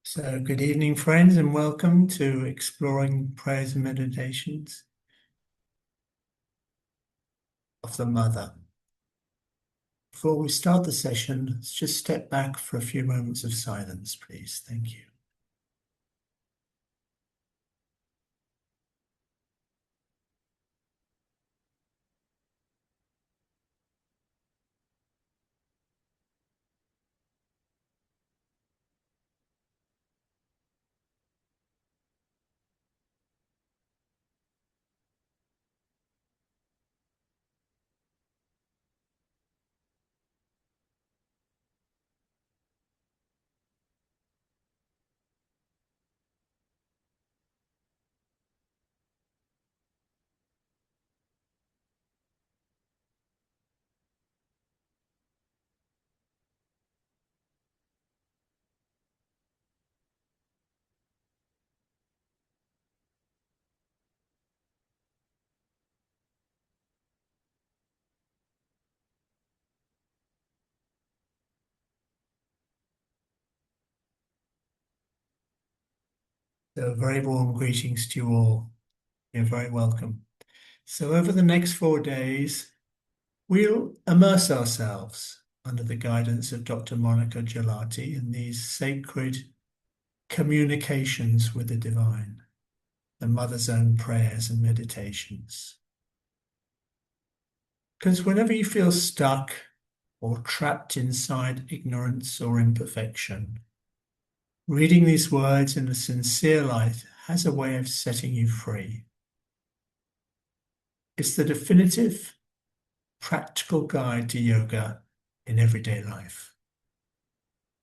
So, good evening, friends, and welcome to Exploring Prayers and Meditations of the Mother. Before we start the session, let's just step back for a few moments of silence, please. Thank you. So, very warm greetings to you all. You're very welcome. So, over the next 4 days, we'll immerse ourselves under the guidance of Dr. Monica Gelati in these sacred communications with the divine, the Mother's own prayers and meditations. Because whenever you feel stuck or trapped inside ignorance or imperfection, reading these words in a sincere light has a way of setting you free. It's the definitive, practical guide to yoga in everyday life.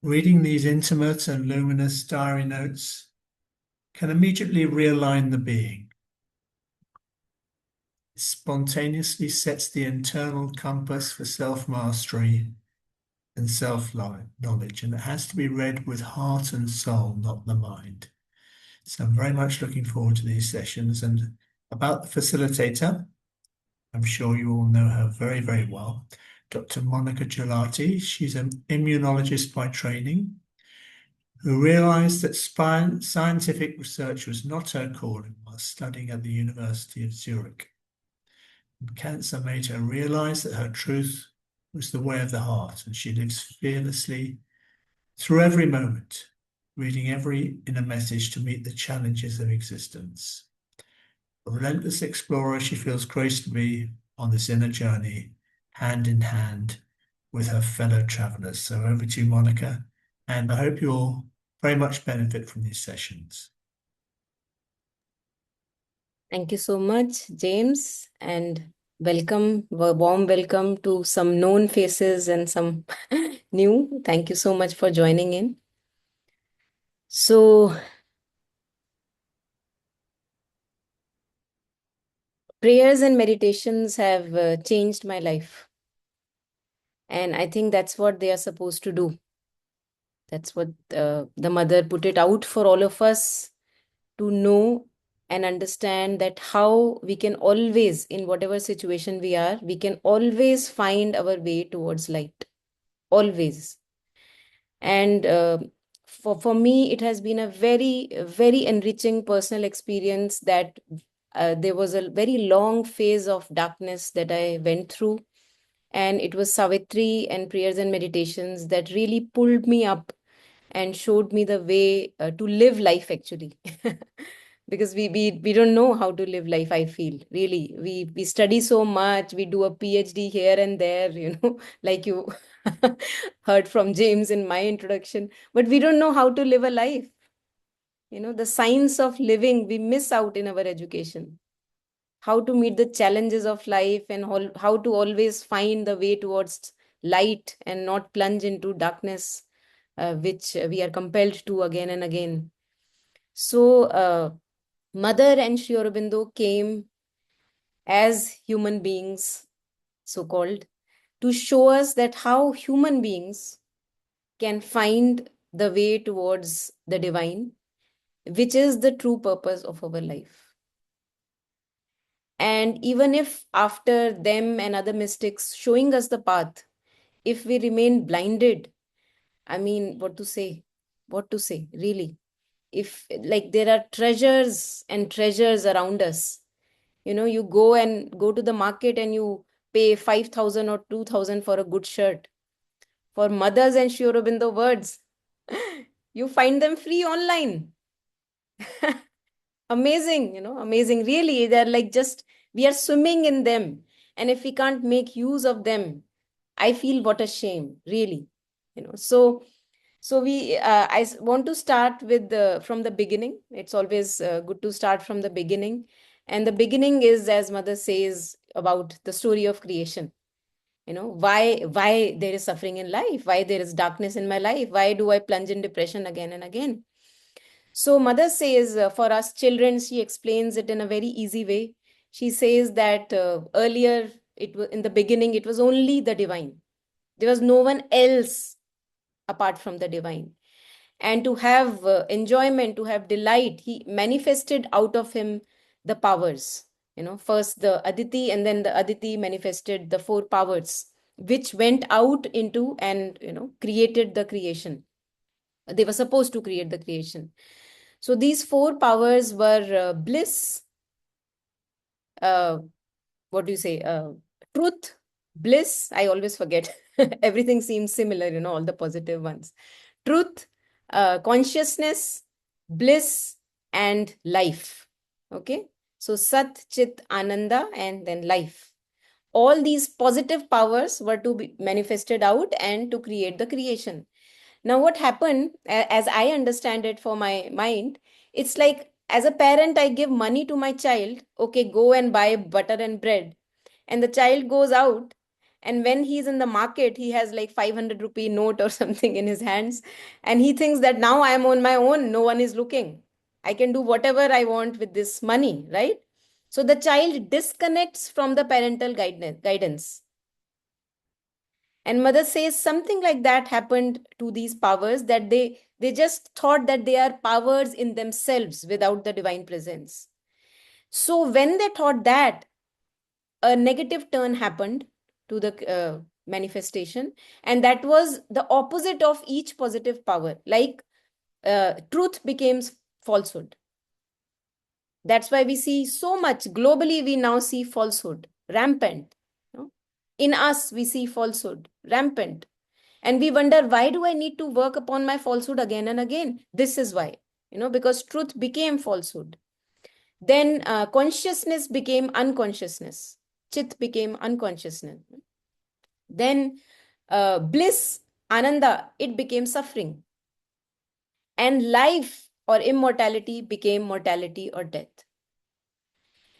Reading these intimate and luminous diary notes can immediately realign the being. It spontaneously sets the internal compass for self-mastery and self-knowledge, and it has to be read with heart and soul, not the mind. So I'm very much looking forward to these sessions. And about the facilitator, I'm sure you all know her very, very well. Dr. Monica Gelati, she's an immunologist by training, who realized that scientific research was not her calling while studying at the University of Zurich. And cancer made her realize that her truth was the way of the heart, and she lives fearlessly through every moment, reading every inner message to meet the challenges of existence. A relentless explorer, she feels graced to be on this inner journey, hand in hand with her fellow travelers. So over to you, Monica, and I hope you'll very much benefit from these sessions. Thank you so much, James, and warm welcome to some known faces and some new. Thank you so much for joining in. So, prayers and meditations have changed my life, and I think that's what they are supposed to do. That's what the mother put it out for all of us to know and understand, that how we can always, in whatever situation we are, we can always find our way towards light. Always. And for me, it has been a very enriching personal experience, that there was a very long phase of darkness that I went through. And it was Savitri and prayers and meditations that really pulled me up and showed me the way to live life, actually. Because we don't know how to live life, I feel. Really, we study so much, we do a PhD here and there, like you heard from James in my introduction, but we don't know how to live a life. The science of living we miss out in our education. How to meet the challenges of life, and how to always find the way towards light and not plunge into darkness, which we are compelled to again and again. So, Mother and Sri Aurobindo came as human beings, so called, to show us that how human beings can find the way towards the divine, which is the true purpose of our life. And even if after them and other mystics showing us the path, if we remain blinded, I mean, what to say? what to say, really. If like there are treasures and treasures around us, you go to the market and you pay 5,000 or 2,000 for a good shirt. For mothers and Sri Aurobindo words, you find them free online. Amazing, amazing. Really, they're like just, we are swimming in them. And if we can't make use of them, I feel what a shame, really. So want to start with from the beginning. It's always good to start from the beginning. And the beginning is, as mother says, about the story of creation. Why there is suffering in life, why there is darkness in my life, why do I plunge in depression again and again. So mother says, for us children, she explains it in a very easy way. She says that earlier, it was in the beginning, it was only the divine. There was no one else apart from the divine. And to have enjoyment, to have delight, he manifested out of him the powers. First the Aditi, and then the Aditi manifested the four powers, which went out into and created the creation. They were supposed to create the creation. So these four powers were bliss, uh, what do you say, truth, bliss. I always forget. Everything seems similar, all the positive ones. Truth, consciousness, bliss, and life. Okay. So Sat, Chit, Ananda, and then life. All these positive powers were to be manifested out and to create the creation. Now, what happened, as I understand it for my mind, it's like as a parent, I give money to my child, okay, go and buy butter and bread. And the child goes out, and when he's in the market, he has like 500 rupee note or something in his hands. And he thinks that now I am on my own, no one is looking. I can do whatever I want with this money, right? So the child disconnects from the parental guidance. And mother says something like that happened to these powers, that they just thought that they are powers in themselves without the divine presence. So when they thought that, a negative turn happened to the manifestation, and that was the opposite of each positive power. Like truth becomes falsehood. That's why we see so much globally. We now see falsehood rampant. In us, we see falsehood rampant. And we wonder, why do I need to work upon my falsehood again and again? This is why, because truth became falsehood. Then consciousness became unconsciousness. Chit became unconsciousness. Then bliss, ananda, it became suffering. And life or immortality became mortality or death.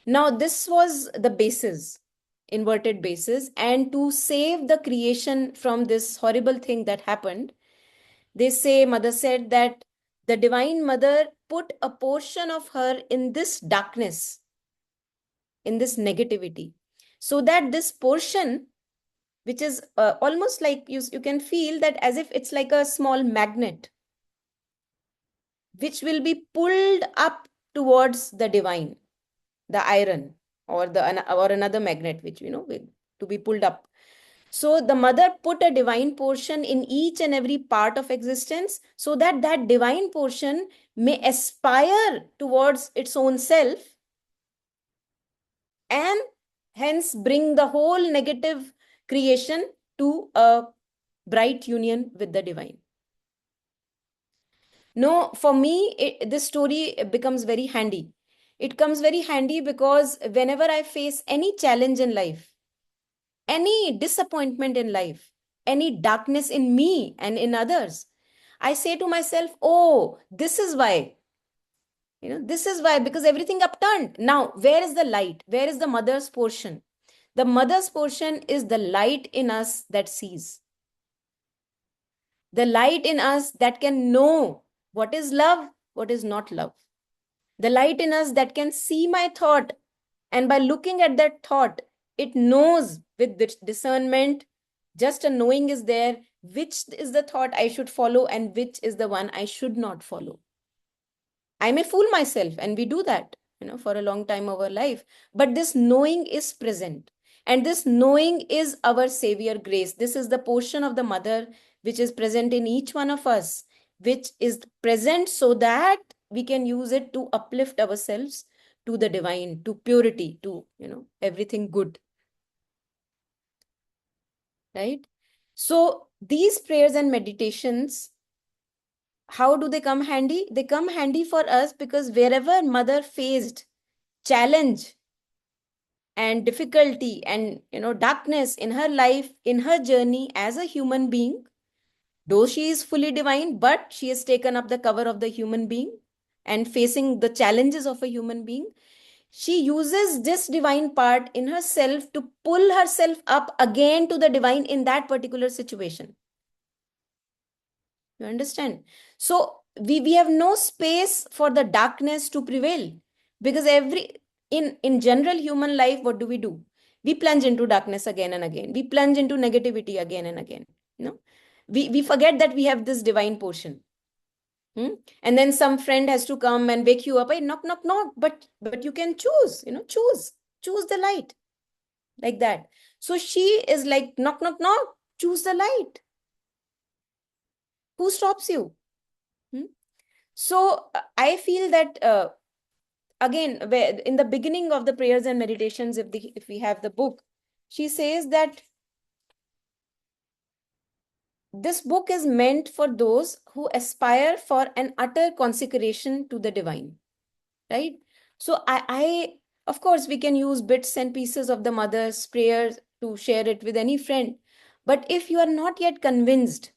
Now, this was the basis, inverted basis. And to save the creation from this horrible thing that happened, they say, mother said that the divine mother put a portion of her in this darkness, in this negativity, so that this portion, which is almost like you can feel that as if it's like a small magnet, which will be pulled up towards the divine, the iron, or another magnet, which to be pulled up. So the mother put a divine portion in each and every part of existence, so that that divine portion may aspire towards its own self, and hence bring the whole negative creation to a bright union with the divine. No, for me, this story becomes very handy. It comes very handy because whenever I face any challenge in life, any disappointment in life, any darkness in me and in others, I say to myself, oh, this is why. This is why, because everything upturned. Now, where is the light? Where is the mother's portion? The mother's portion is the light in us that sees. The light in us that can know what is love, what is not love. The light in us that can see my thought, and by looking at that thought, it knows with discernment, just a knowing is there, which is the thought I should follow and which is the one I should not follow. I may fool myself, and we do that, for a long time of our life. But this knowing is present. And this knowing is our savior grace. This is the portion of the mother which is present in each one of us, which is present so that we can use it to uplift ourselves to the divine, to purity, to, everything good, right? So these prayers and meditations, how do they come handy? They come handy for us because wherever mother faced challenge and difficulty and darkness in her life, in her journey as a human being, though she is fully divine, but she has taken up the cover of the human being and facing the challenges of a human being, she uses this divine part in herself to pull herself up again to the divine in that particular situation. You understand? So we have no space for the darkness to prevail, because in general human life, what do? We plunge into darkness again and again. We plunge into negativity again and again. We forget that we have this divine portion. And then some friend has to come and wake you up. Hey, knock, knock, knock. But you can choose, choose the light, like that. So she is like, knock, knock, knock, choose the light. Who stops you? So I feel that again, in the beginning of the prayers and meditations, if we have the book, she says that this book is meant for those who aspire for an utter consecration to the divine, right? So I of course, we can use bits and pieces of the mother's prayers to share it with any friend. But if you are not yet convinced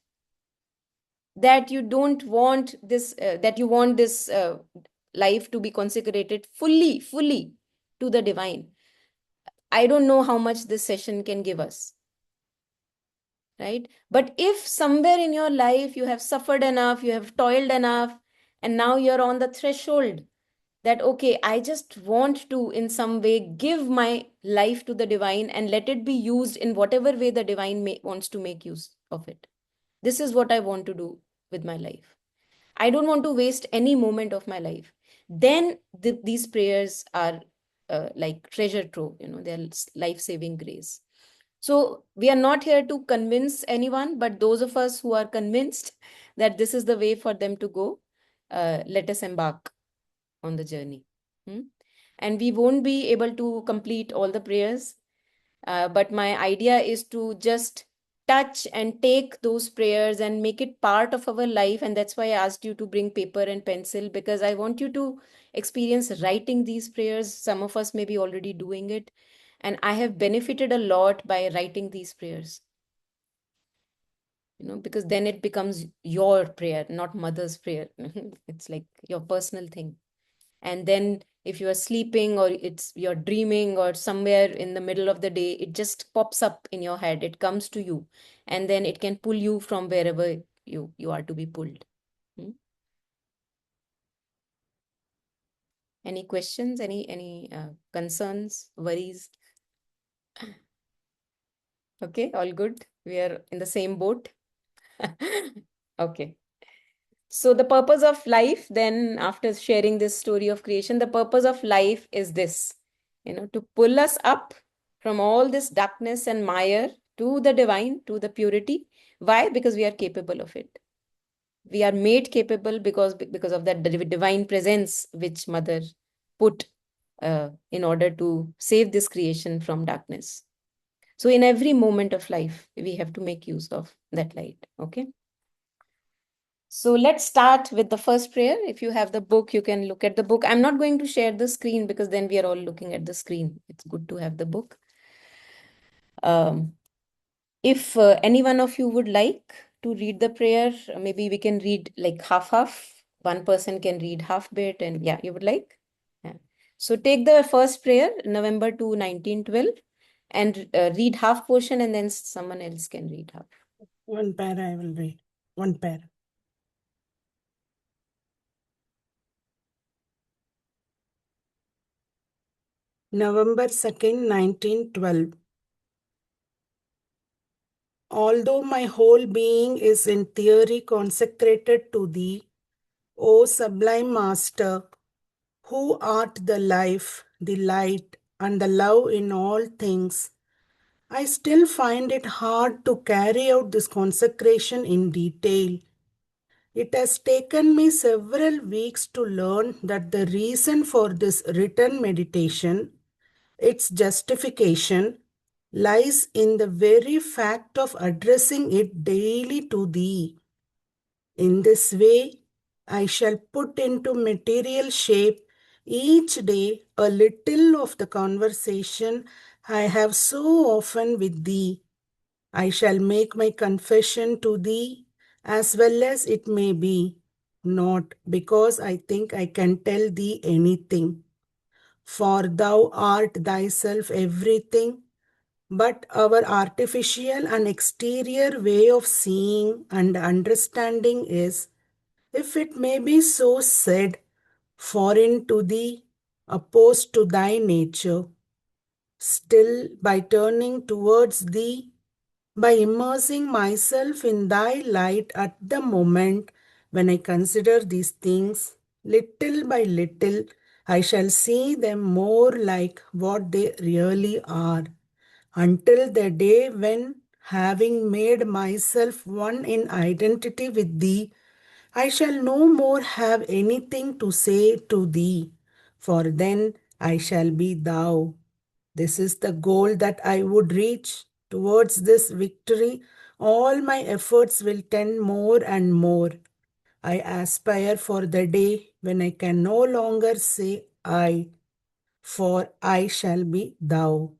that you don't want this, that you want this life to be consecrated fully to the divine, I don't know how much this session can give us, right? But if somewhere in your life you have suffered enough, you have toiled enough, and now you're on the threshold that, okay, I just want to in some way give my life to the divine and let it be used in whatever way the divine wants to make use of it. This is what I want to do with my life. I don't want to waste any moment of my life. Then these prayers are like treasure trove, they're life-saving grace. So we are not here to convince anyone, but those of us who are convinced that this is the way for them to go, let us embark on the journey. Hmm? And we won't be able to complete all the prayers, but my idea is to just touch and take those prayers and make it part of our life. And that's why I asked you to bring paper and pencil, because I want you to experience writing these prayers. Some of us may be already doing it. And I have benefited a lot by writing these prayers, because then it becomes your prayer, not mother's prayer. It's like your personal thing. And then if you are sleeping or you're dreaming or somewhere in the middle of the day, it just pops up in your head, it comes to you, and then it can pull you from wherever you are to be pulled. Any questions, any concerns, worries? Okay, all good, we are in the same boat. Okay. So the purpose of life, then, after sharing this story of creation, the purpose of life is this, to pull us up from all this darkness and mire to the divine, to the purity. Why? Because we are capable of it. We are made capable because of that divine presence which Mother put in order to save this creation from darkness. So in every moment of life, we have to make use of that light. Okay. So let's start with the first prayer. If you have the book, you can look at the book. I'm not going to share the screen because then we are all looking at the screen. It's good to have the book. If any one of you would like to read the prayer, maybe we can read like half. One person can read half bit, and yeah, you would like? Yeah. So take the first prayer, November to 1912, and read half portion, and then someone else can read half. One pair I will read. One pair. November 2nd, 1912. Although my whole being is in theory consecrated to thee, O sublime Master, who art the life, the light, and the love in all things, I still find it hard to carry out this consecration in detail. It has taken me several weeks to learn that the reason for this written meditation, its justification, lies in the very fact of addressing it daily to thee. In this way, I shall put into material shape each day a little of the conversation I have so often with thee. I shall make my confession to thee as well as it may be, not because I think I can tell thee anything, for thou art thyself everything, but our artificial and exterior way of seeing and understanding is, if it may be so said, foreign to thee, opposed to thy nature. Still, by turning towards thee, by immersing myself in thy light at the moment when I consider these things, little by little, I shall see them more like what they really are, until the day when, having made myself one in identity with thee, I shall no more have anything to say to thee, for then I shall be thou. This is the goal that I would reach. Towards this victory, all my efforts will tend more and more. I aspire for the day when I can no longer say I, for I shall be thou.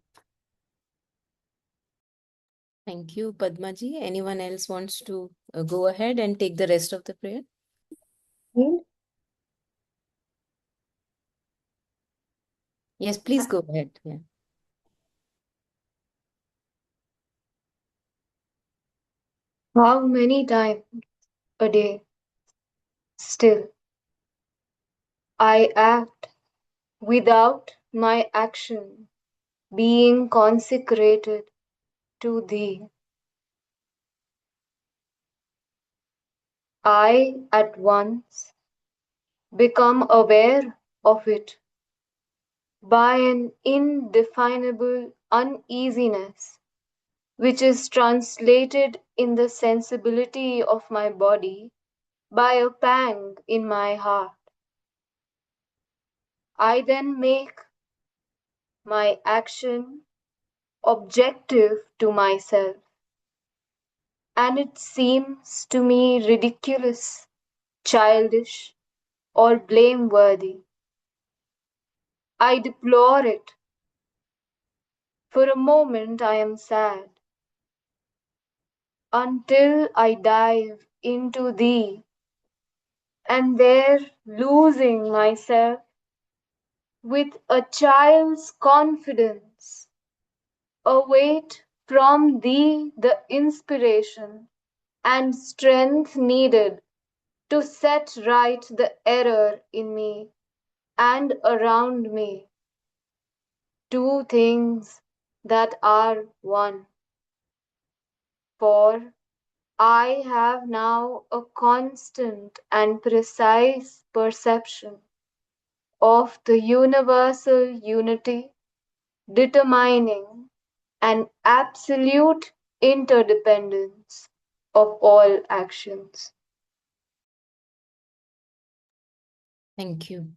Thank you, Padmaji. Anyone else wants to go ahead and take the rest of the prayer? Yes, please go ahead. Yeah. How many times a day still I act without my action being consecrated to thee? I at once become aware of it by an indefinable uneasiness, which is translated in the sensibility of my body by a pang in my heart. I then make my action objective to myself, and it seems to me ridiculous, childish, or blameworthy. I deplore it. For a moment I am sad, until I dive into thee, and there losing myself with a child's confidence, await from thee the inspiration and strength needed to set right the error in me and around me, two things that are one. For I have now a constant and precise perception of the universal unity determining an absolute interdependence of all actions. Thank you.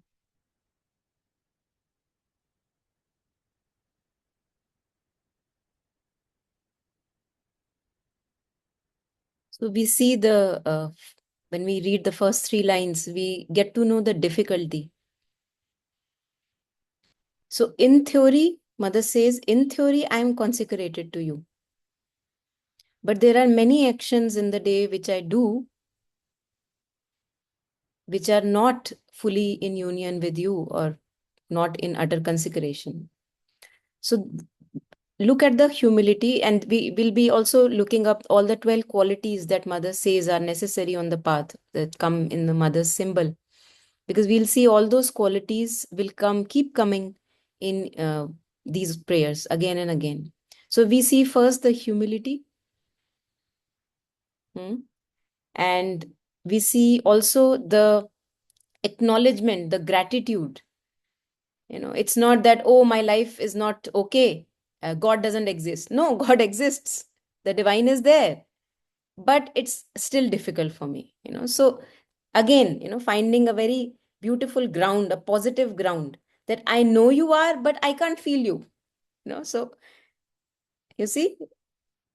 So we see when we read the first three lines, we get to know the difficulty. So in theory, Mother says, in theory, I am consecrated to you. But there are many actions in the day which I do, which are not fully in union with you or not in utter consecration. So look at the humility, and we will be also looking up all the 12 qualities that Mother says are necessary on the path that come in the Mother's symbol. Because we'll see all those qualities will keep coming in these prayers again and again. So we see first the humility, and we see also the acknowledgement, the gratitude. It's not that, oh, my life is not okay, God doesn't exist. No, God exists. The divine is there. but it's still difficult for me, So again, finding a very beautiful ground, a positive ground, that I know you are, but I can't feel you, So you see,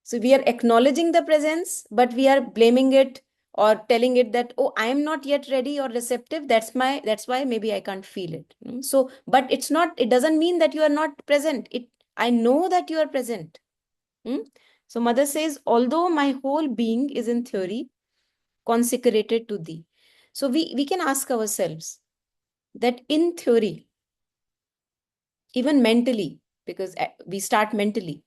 so we are acknowledging the presence, but we are blaming it or telling it that, oh, I am not yet ready or receptive. That's why maybe I can't feel it. So, but it doesn't mean that you are not present. I know that you are present. Hmm? So mother says, although my whole being is in theory consecrated to thee. So we can ask ourselves that in theory, even mentally, because we start mentally,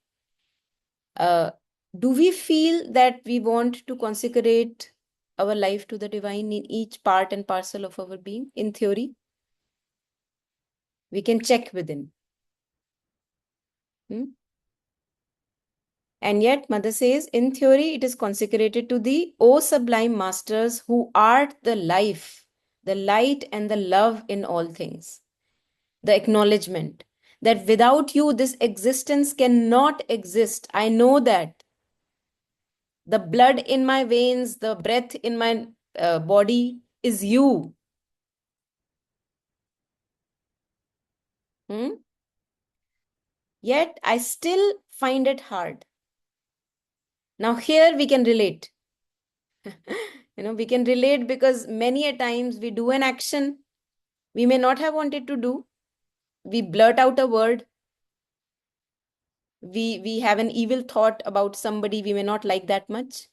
uh, do we feel that we want to consecrate our life to the divine in each part and parcel of our being? In theory, we can check within. And yet, Mother says, in theory, it is consecrated to thee, O sublime masters, who art the life, the light, and the love in all things. The acknowledgement that without you, this existence cannot exist. I know that. The blood in my veins, the breath in my body is you. Yet I still find it hard. Now here we can relate. We can relate because many a times we do an action we may not have wanted to do. We blurt out a word. We have an evil thought about somebody we may not like that much.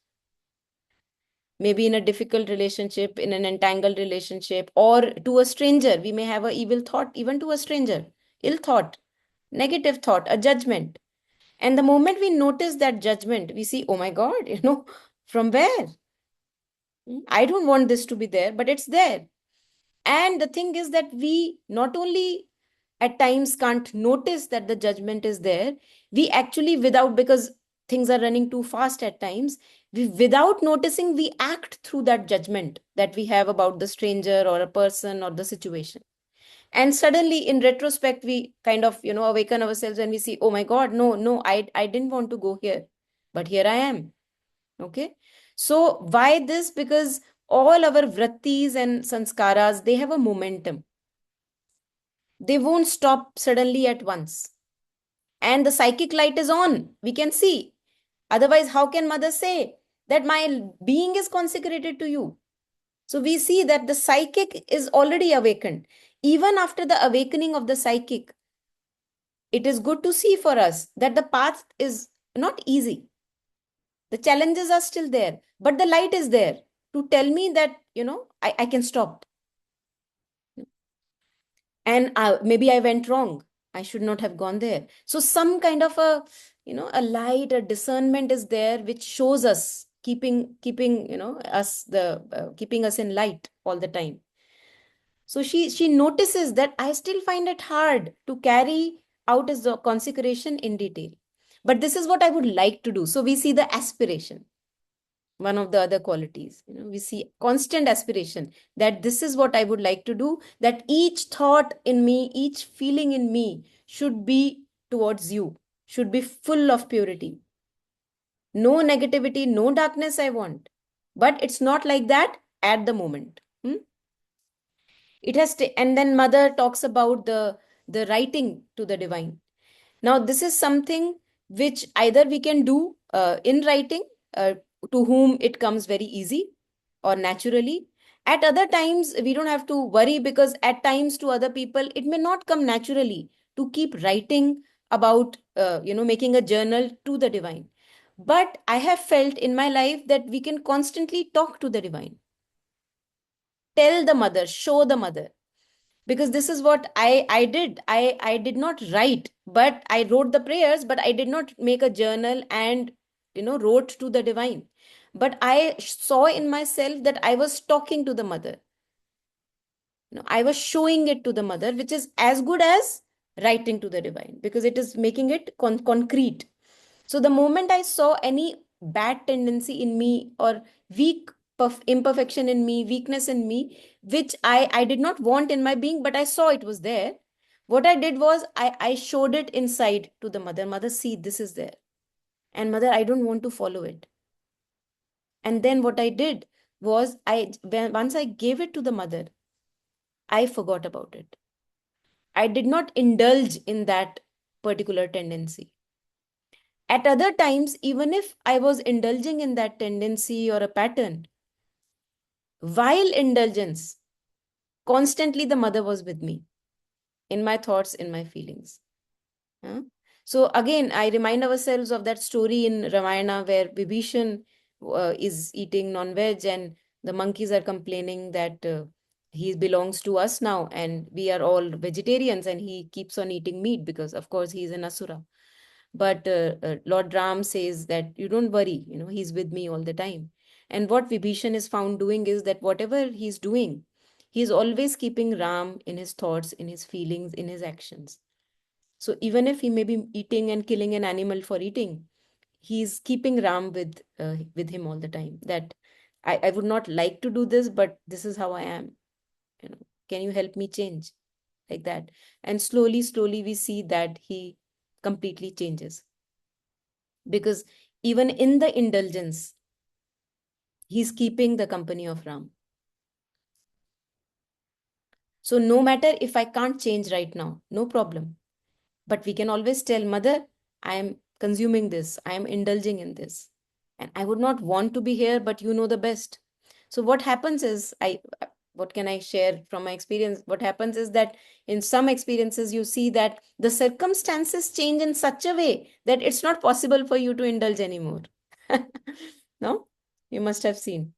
Maybe in a difficult relationship, in an entangled relationship, or to a stranger, we may have an evil thought, even to a stranger, ill thought, negative thought, a judgment. And the moment we notice that judgment, we see, oh my God, from where? I don't want this to be there, but it's there. And the thing is that we not only at times can't notice that the judgment is there, we actually because things are running too fast at times, without noticing, we act through that judgment that we have about the stranger or a person or the situation. And suddenly in retrospect, we kind of, awaken ourselves and we see, oh my God, no, I didn't want to go here, but here I am. Okay. So why this? Because all our vrittis and sanskaras, they have a momentum. They won't stop suddenly at once. And the psychic light is on. We can see. Otherwise, how can mother say that my being is consecrated to you? So we see that the psychic is already awakened. Even after the awakening of the psychic, it is good to see for us that the path is not easy. The challenges are still there, but the light is there to tell me that, I can stop. And maybe I went wrong. I should not have gone there. So some kind of a light, a discernment is there, which shows us keeping, keeping us in light all the time. So she notices that I still find it hard to carry out as the consecration in detail. But this is what I would like to do. So we see the aspiration, one of the other qualities. We see constant aspiration that this is what I would like to do, that each thought in me, each feeling in me should be towards you, should be full of purity. No negativity, no darkness I want. But it's not like that at the moment. It has to, and then mother talks about the writing to the divine. Now, this is something which either we can do in writing, to whom it comes very easy or naturally. At other times, we don't have to worry, because at times to other people, it may not come naturally to keep writing about, making a journal to the divine. But I have felt in my life that we can constantly talk to the divine. Tell the mother, show the mother. Because this is what I did. I did not write, but I wrote the prayers, but I did not make a journal and wrote to the divine. But I saw in myself that I was talking to the mother. I was showing it to the mother, which is as good as writing to the divine, because it is making it concrete. So the moment I saw any bad tendency in me, or weak imperfection in me, weakness in me, which I did not want in my being, but I saw it was there, what I did was I showed it inside to the mother. Mother, see, this is there. And mother, I don't want to follow it. And then what I did was, once I gave it to the mother, I forgot about it. I did not indulge in that particular tendency. At other times, even if I was indulging in that tendency or a pattern, while indulgence, constantly the mother was with me in my thoughts, in my feelings. So again, I remind ourselves of that story in Ramayana where Vibhishan is eating non-veg and the monkeys are complaining that he belongs to us now and we are all vegetarians, and he keeps on eating meat because of course he's an asura. But Lord Ram says that you don't worry, he's with me all the time. And what Vibhishan is found doing is that whatever he's doing, he's always keeping Ram in his thoughts, in his feelings, in his actions. So even if he may be eating and killing an animal for eating, he's keeping Ram with him all the time. That I would not like to do this, but this is how I am. Can you help me change? Like that. And slowly, slowly we see that he completely changes. Because even in the indulgence, he's keeping the company of Ram. So no matter if I can't change right now, no problem. But we can always tell mother, I am consuming this, I am indulging in this. And I would not want to be here, but you know the best. So what happens is, what can I share from my experience? What happens is that in some experiences, you see that the circumstances change in such a way that it's not possible for you to indulge anymore. No? You must have seen.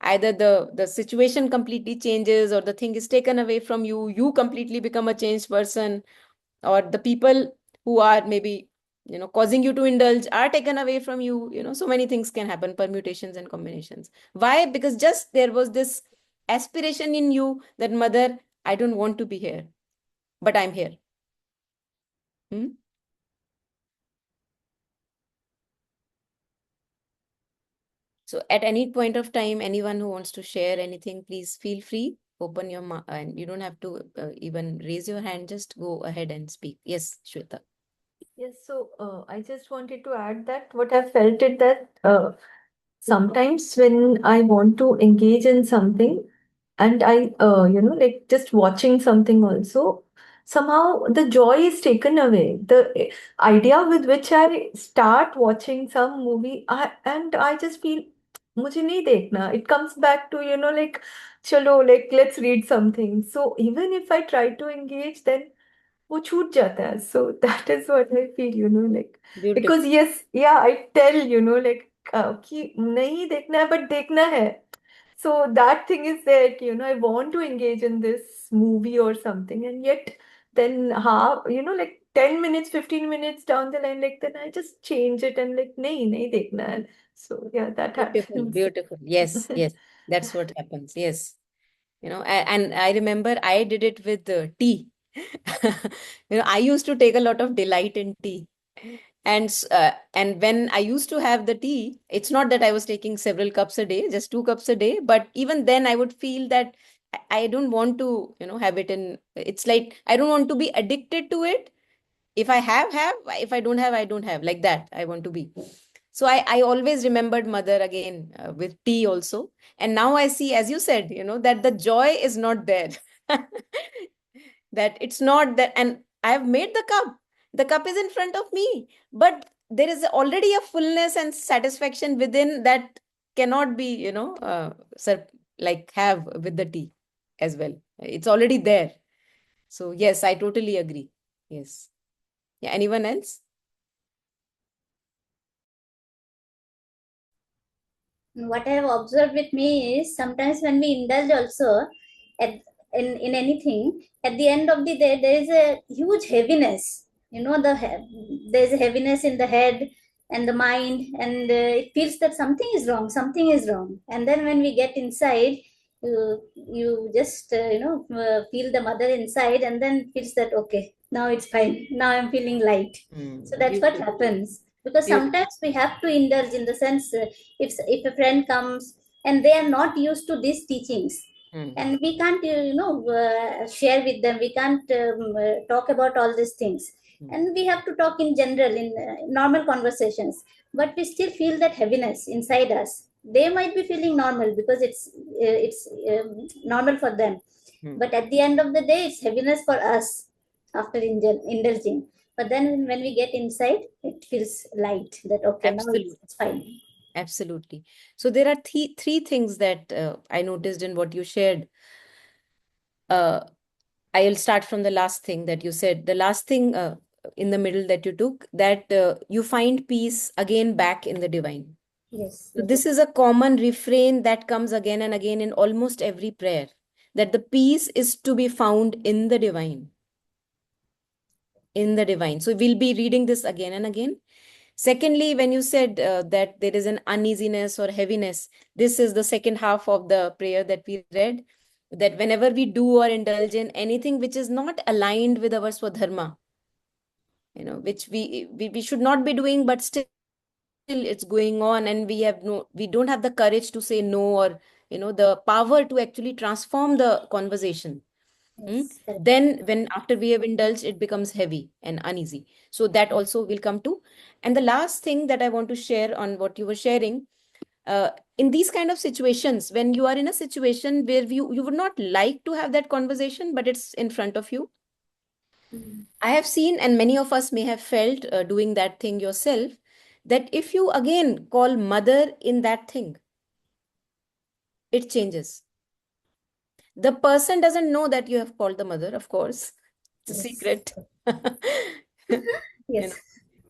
Either the situation completely changes, or the thing is taken away from you, you completely become a changed person, or the people who are maybe causing you to indulge are taken away from you. So many things can happen, permutations and combinations. Why? Because just there was this aspiration in you that mother, I don't want to be here, but I'm here. So at any point of time, anyone who wants to share anything, please feel free, open your mouth, and you don't have to even raise your hand, just go ahead and speak. Yes, Shweta. Yes, so I just wanted to add that what I've felt it that sometimes when I want to engage in something and I, like just watching something also, somehow the joy is taken away. The idea with which I start watching some movie, and I just feel, मुझे नहीं देखना. It comes back to, like, चलो, like, let's read something. So even if I try to engage, then वो छूट जाता है. So that is what I feel, like, Beautiful. because yes, yeah, I tell, like, कि नहीं देखना है, but देखना है. So that thing is that, I want to engage in this movie or something, and yet then like 10 minutes, 15 minutes down the line, like, then I just change it and like, nahi dekhna hai. So yeah, that Beautiful, happens. beautiful. Yes, yes, that's what happens. Yes. And I remember I did it with tea. I used to take a lot of delight in tea. And when I used to have the tea, it's not that I was taking several cups a day, just 2 cups a day. But even then, I would feel that I don't want to, have it in. It's like I don't want to be addicted to it. If I have. If I don't have, I don't have. Like that, I want to be. So I always remembered mother again with tea also. And now I see, as you said, that the joy is not there. That it's not that, and I have made the cup is in front of me, but there is already a fullness and satisfaction within that cannot be like have with the tea as well. It's already there. So yes, I totally agree. Yes. Yeah, anyone else? What I have observed with me is sometimes when we indulge also at, in anything, at the end of the day, there is a huge heaviness. There is a heaviness in the head and the mind, and it feels that something is wrong, something is wrong. And then when we get inside, you just, feel the mother inside, and then feels that, okay, now it's fine. Now I'm feeling light. So that's what happens. Because sometimes we have to indulge in the sense, if a friend comes and they are not used to these teachings, and we can't share with them, we can't talk about all these things, and we have to talk in general in normal conversations, but we still feel that heaviness inside us. They might be feeling normal because it's normal for them, but at the end of the day, it's heaviness for us after indulging. But then when we get inside, it feels light that okay, now Absolutely. it's fine. Absolutely. So there are three things that I noticed in what you shared. I'll start from the last thing that you said. The last thing in the middle that you took, that you find peace again back in the divine. Yes, So yes, this is a common refrain that comes again and again in almost every prayer, that the peace is to be found in the divine. In the divine. So we'll be reading this again and again. Secondly, when you said that there is an uneasiness or heaviness, this is the second half of the prayer that we read, that whenever we do or indulge in anything which is not aligned with our swadharma, which we should not be doing, but still it's going on, and we don't have the courage to say no, or the power to actually transform the conversation. yes, correct. Then when after we have indulged, it becomes heavy and uneasy. So that also will come to. And the last thing that I want to share on what you were sharing, in these kind of situations, when you are in a situation where you would not like to have that conversation, but it's in front of you. I have seen, and many of us may have felt doing that thing yourself, that if you again call mother in that thing, it changes. The person doesn't know that you have called the mother, of course. It's a Yes, secret. You yes,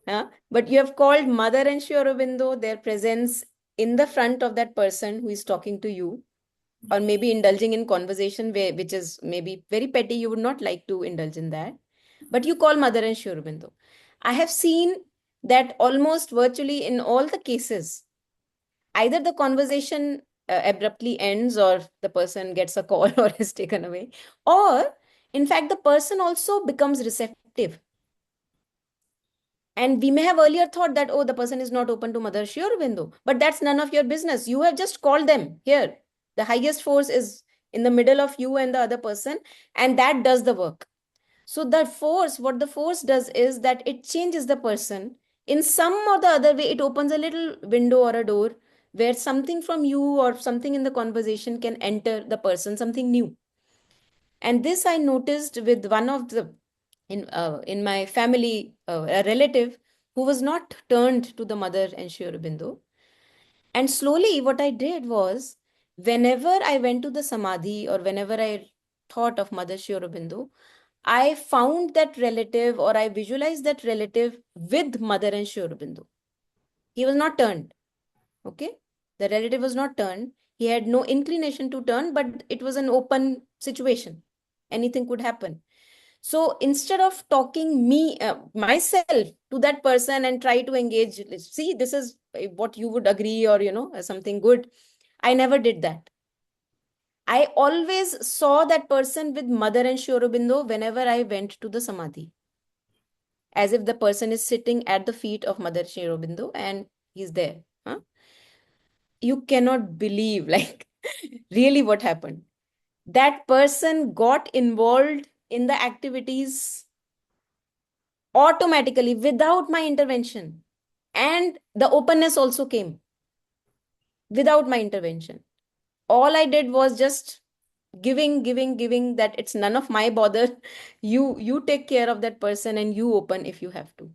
know, but you have called Mother and Sri Aurobindo, their presence in the front of that person who is talking to you, or maybe indulging in conversation which is maybe very petty. You would not like to indulge in that, but you call Mother and Sri Aurobindo. I have seen that almost virtually in all the cases, either the conversation abruptly ends, or the person gets a call or is taken away, or in fact the person also becomes receptive. And we may have earlier thought that, oh, the person is not open to Mother Shri Aurobindo, but that's none of your business. You have just called them here. The highest force is in the middle of you and the other person, and that does the work. So what the force does is that it changes the person. In some or the other way, it opens a little window or a door where something from you or something in the conversation can enter the person, something new. And this I noticed with one of the in my family, a relative who was not turned to the Mother and Sri Aurobindo. And slowly, what I did was, whenever I went to the Samadhi or whenever I thought of Mother Sri Aurobindo, I found that relative, or I visualized that relative with Mother and Sri Aurobindo. He was not turned. Okay? The relative was not turned. He had no inclination to turn, but it was an open situation. Anything could happen. So instead of talking myself to that person and try to engage, see, this is what you would agree, or something good, I never did that. I always saw that person with Mother and Sri Aurobindo whenever I went to the Samadhi, as if the person is sitting at the feet of Mother Sri Aurobindo and he's there. Huh? You cannot believe, like, really what happened. That person got involved in the activities automatically without my intervention. And the openness also came without my intervention. All I did was just giving, that it's none of my bother. You take care of that person and you open if you have to.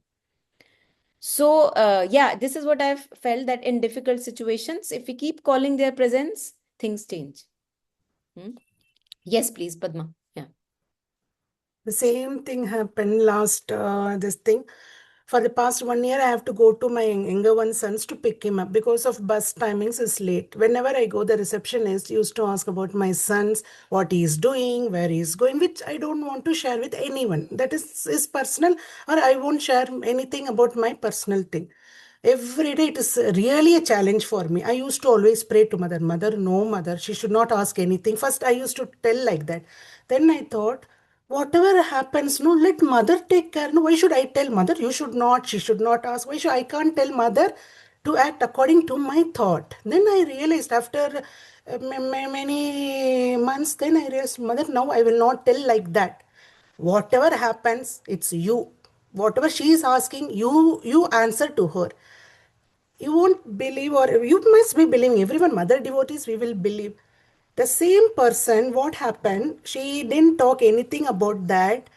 So, yeah, this is what I've felt, that in difficult situations, if we keep calling their presence, things change. Yes, please, Padma. Yeah. The same thing happened last this thing. For the past 1 year, I have to go to my younger one son's to pick him up because of bus timings is late. Whenever I go, the receptionist used to ask about my son's, what he is doing, where he is going, which I don't want to share with anyone. That is personal, or I won't share anything about my personal thing. Every day it is really a challenge for me. I used to always pray to mother, mother, no mother, she should not ask anything. First, I used to tell like that. Then I thought, whatever happens, no, let mother take care. No, why should I tell mother? You should not, she should not ask. Why should I can't tell mother to act according to my thought? Then I realized after many months, then I realized, mother, now I will not tell like that. Whatever happens, it's you. Whatever she is asking, you answer to her. You won't believe, or you must be believing, everyone, mother devotees, we will believe. The same person, what happened, she didn't talk anything about that.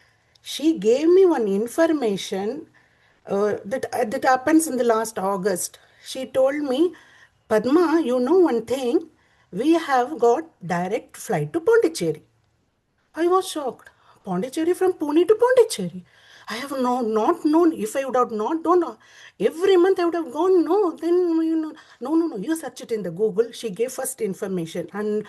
She gave me one information that happens in the last August. She told me, Padma, you know one thing, we have got direct flight to Pondicherry. I was shocked. Pondicherry, from Pune to Pondicherry. I have not known. If I would have not known, every month I would have gone. No, then no. You search it in the Google. She gave first information, and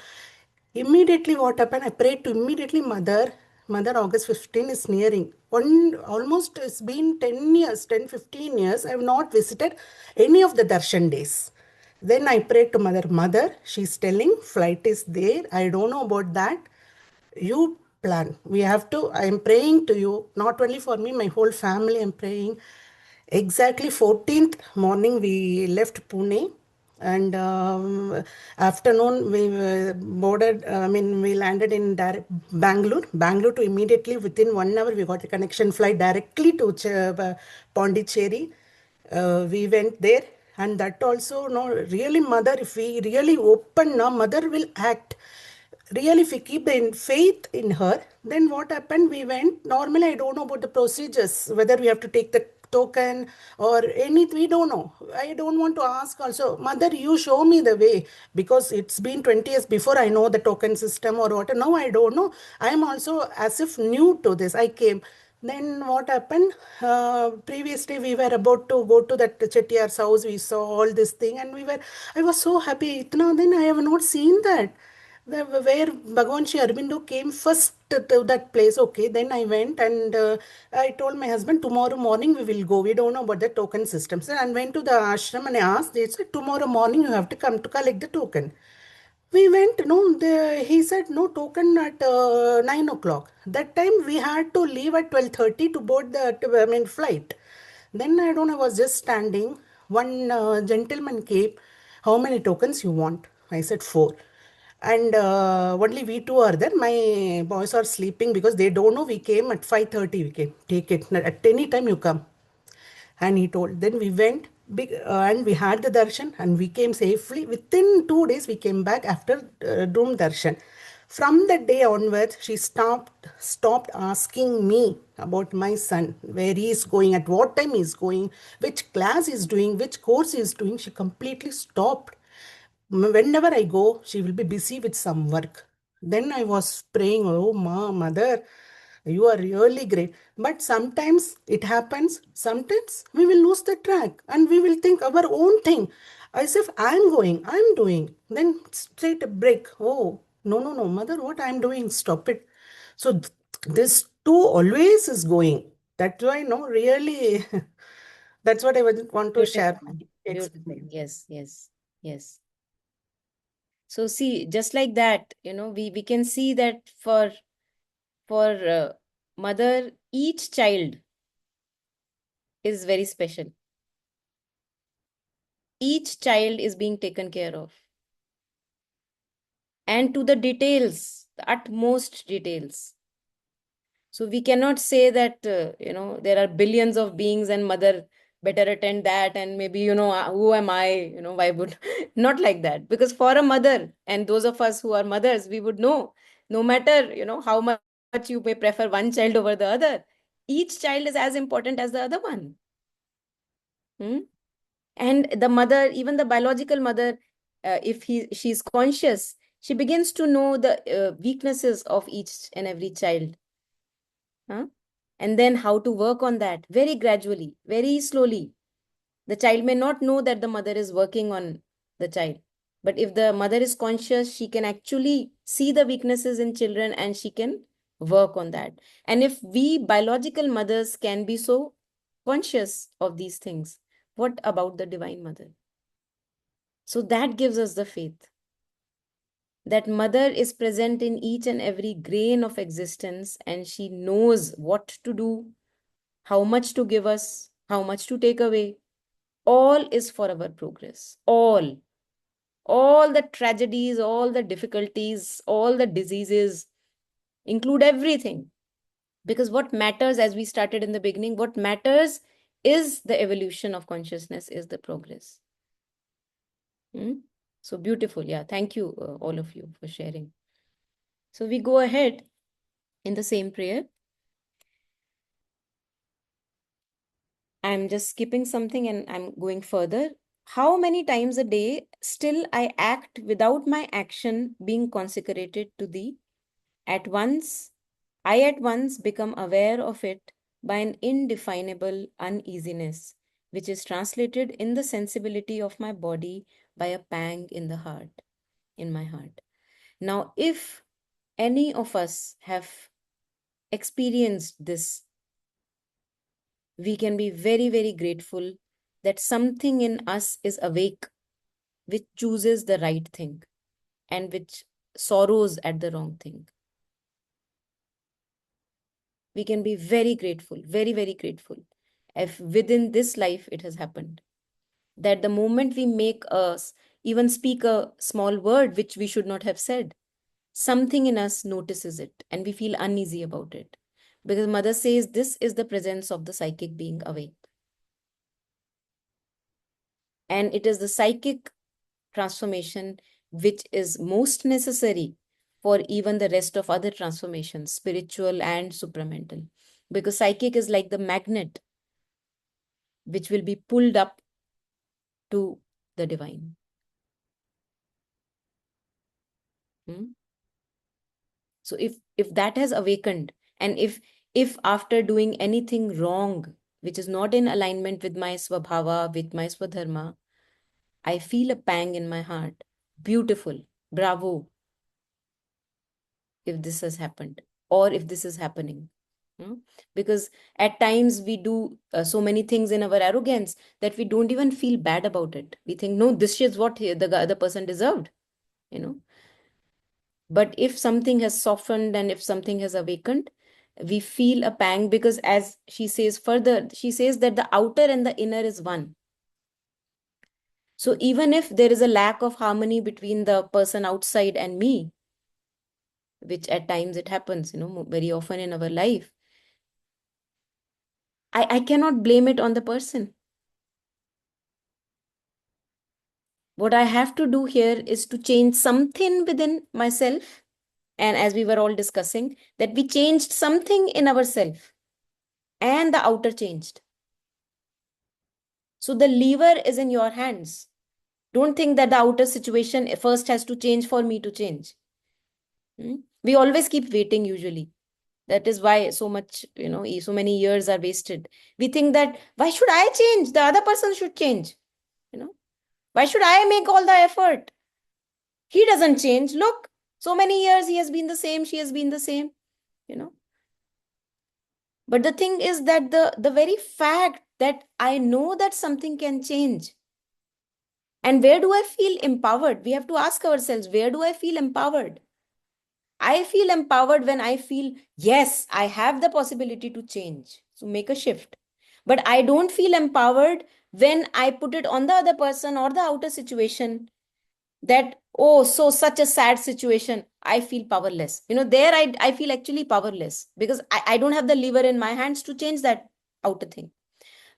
immediately what happened? I prayed to immediately mother. Mother, August 15 is nearing. Almost it's been 10 years, 10, 15 years. I have not visited any of the darshan days. Then I prayed to mother, she's telling flight is there. I don't know about that. You plan. We have to, I am praying to you, not only for me, my whole family, I'm praying. Exactly 14th morning, we left Pune. And afternoon, we boarded, we landed in Bangalore. Bangalore to immediately, within 1 hour, we got a connection flight directly to Pondicherry. We went there, and that also, no, really, mother, if we really open now, mother will act. Really, if we keep the faith in her, then what happened? We went. Normally, I don't know about the procedures, whether we have to take the token or anything. We don't know. I don't want to ask also. Mother, you show me the way, because it's been 20 years before I know the token system or what. Now I don't know. I'm also as if new to this. I came. Then what happened? Previously, we were about to go to that Chettiar's house. We saw all this thing, and I was so happy. Now, then I have not seen that. Where Bhagwan Shri Aurobindo came first to that place. Okay, then I went, and I told my husband, tomorrow morning we will go. We don't know about the token systems. And went to the ashram, and I asked, they said, tomorrow morning you have to come to collect the token. We went, no, he said no token at 9 o'clock. That time we had to leave at 12:30 to board the flight. Then I don't know, I was just standing. One gentleman came, how many tokens you want? I said 4. And only we two are there. My boys are sleeping because they don't know we came at 5:30. We came. Take it. At any time you come. And he told. Then we went big and we had the darshan and we came safely. Within 2 days we came back after room darshan. From that day onwards, she stopped asking me about my son, where he is going, at what time he is going, which class he is doing, which course he is doing. She completely stopped. Whenever I go, she will be busy with some work. Then I was praying, oh, mother, you are really great. But sometimes it happens, sometimes we will lose the track and we will think our own thing. As if I'm going, I'm doing. Then straight a break. Oh, no, mother, what I'm doing, stop it. So this too always is going. That's why, no, really, that's what I would want to share. Beautiful. Beautiful. Yes, yes, yes. So see, just like that, we can see that for mother, each child is very special. Each child is being taken care of. And to the details, the utmost details. So we cannot say that, there are billions of beings and mother better attend that, and maybe, who am I, why would, not like that. Because for a mother, and those of us who are mothers, we would know, no matter, how much you may prefer one child over the other, each child is as important as the other one. And the mother, even the biological mother, if she's conscious, she begins to know the weaknesses of each and every child. And then how to work on that very gradually, very slowly. The child may not know that the mother is working on the child. But if the mother is conscious, she can actually see the weaknesses in children and she can work on that. And if we biological mothers can be so conscious of these things, what about the Divine Mother? So that gives us the faith that mother is present in each and every grain of existence, and she knows what to do, how much to give us, how much to take away. All is for our progress. All the tragedies, all the difficulties, all the diseases, include everything. Because what matters, as we started in the beginning, what matters is the evolution of consciousness, is the progress. So beautiful. Yeah, thank you, all of you, for sharing. So we go ahead in the same prayer. I'm just skipping something and I'm going further. How many times a day still I act without my action being consecrated to thee? I at once become aware of it by an indefinable uneasiness, which is translated in the sensibility of my body by a pang in the heart, in my heart. Now, if any of us have experienced this, we can be very, very grateful that something in us is awake, which chooses the right thing and which sorrows at the wrong thing. We can be very grateful, very, very grateful, if within this life it has happened. That the moment we make us even speak a small word which we should not have said, something in us notices it and we feel uneasy about it. Because Mother says this is the presence of the psychic being awake. And it is the psychic transformation which is most necessary for even the rest of other transformations, spiritual and supramental. Because psychic is like the magnet which will be pulled up to the divine. So if that has awakened, and if after doing anything wrong, which is not in alignment with my swabhava, with my swadharma, I feel a pang in my heart. Beautiful. Bravo. If this has happened, or if this is happening. Because at times we do so many things in our arrogance that we don't even feel bad about it. We think, no, this is what the other person deserved. But if something has softened and if something has awakened, we feel a pang, because as she says further, she says that the outer and the inner is one. So even if there is a lack of harmony between the person outside and me, which at times it happens, very often in our life, I cannot blame it on the person. What I have to do here is to change something within myself. And as we were all discussing, that we changed something in ourselves and the outer changed. So the lever is in your hands. Don't think that the outer situation first has to change for me to change. We always keep waiting usually. That is why so much, so many years are wasted. We think that, why should I change? The other person should change. Why should I make all the effort? He doesn't change. Look, so many years he has been the same, she has been the same, But the thing is that the very fact that I know that something can change. And where do I feel empowered? We have to ask ourselves, where do I feel empowered? I feel empowered when I feel, yes, I have the possibility to change. So make a shift. But I don't feel empowered when I put it on the other person or the outer situation that, oh, so such a sad situation, I feel powerless. There I feel actually powerless because I don't have the lever in my hands to change that outer thing.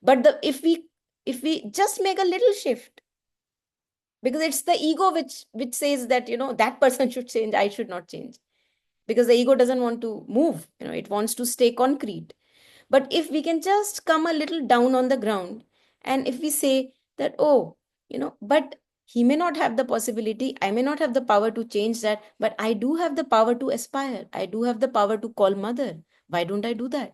But if we just make a little shift, because it's the ego which says that, that person should change, I should not change. Because the ego doesn't want to move, it wants to stay concrete. But if we can just come a little down on the ground, and if we say that, oh, but he may not have the possibility, I may not have the power to change that, but I do have the power to aspire. I do have the power to call mother. Why don't I do that?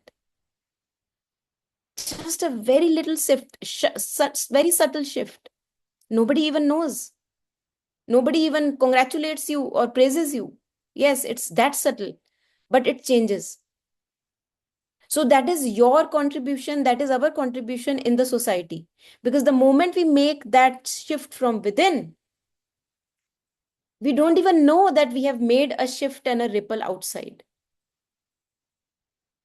Just a very little shift, very subtle shift. Nobody even knows. Nobody even congratulates you or praises you. Yes, it's that subtle, but it changes. So that is your contribution, that is our contribution in the society. Because the moment we make that shift from within, we don't even know that we have made a shift and a ripple outside.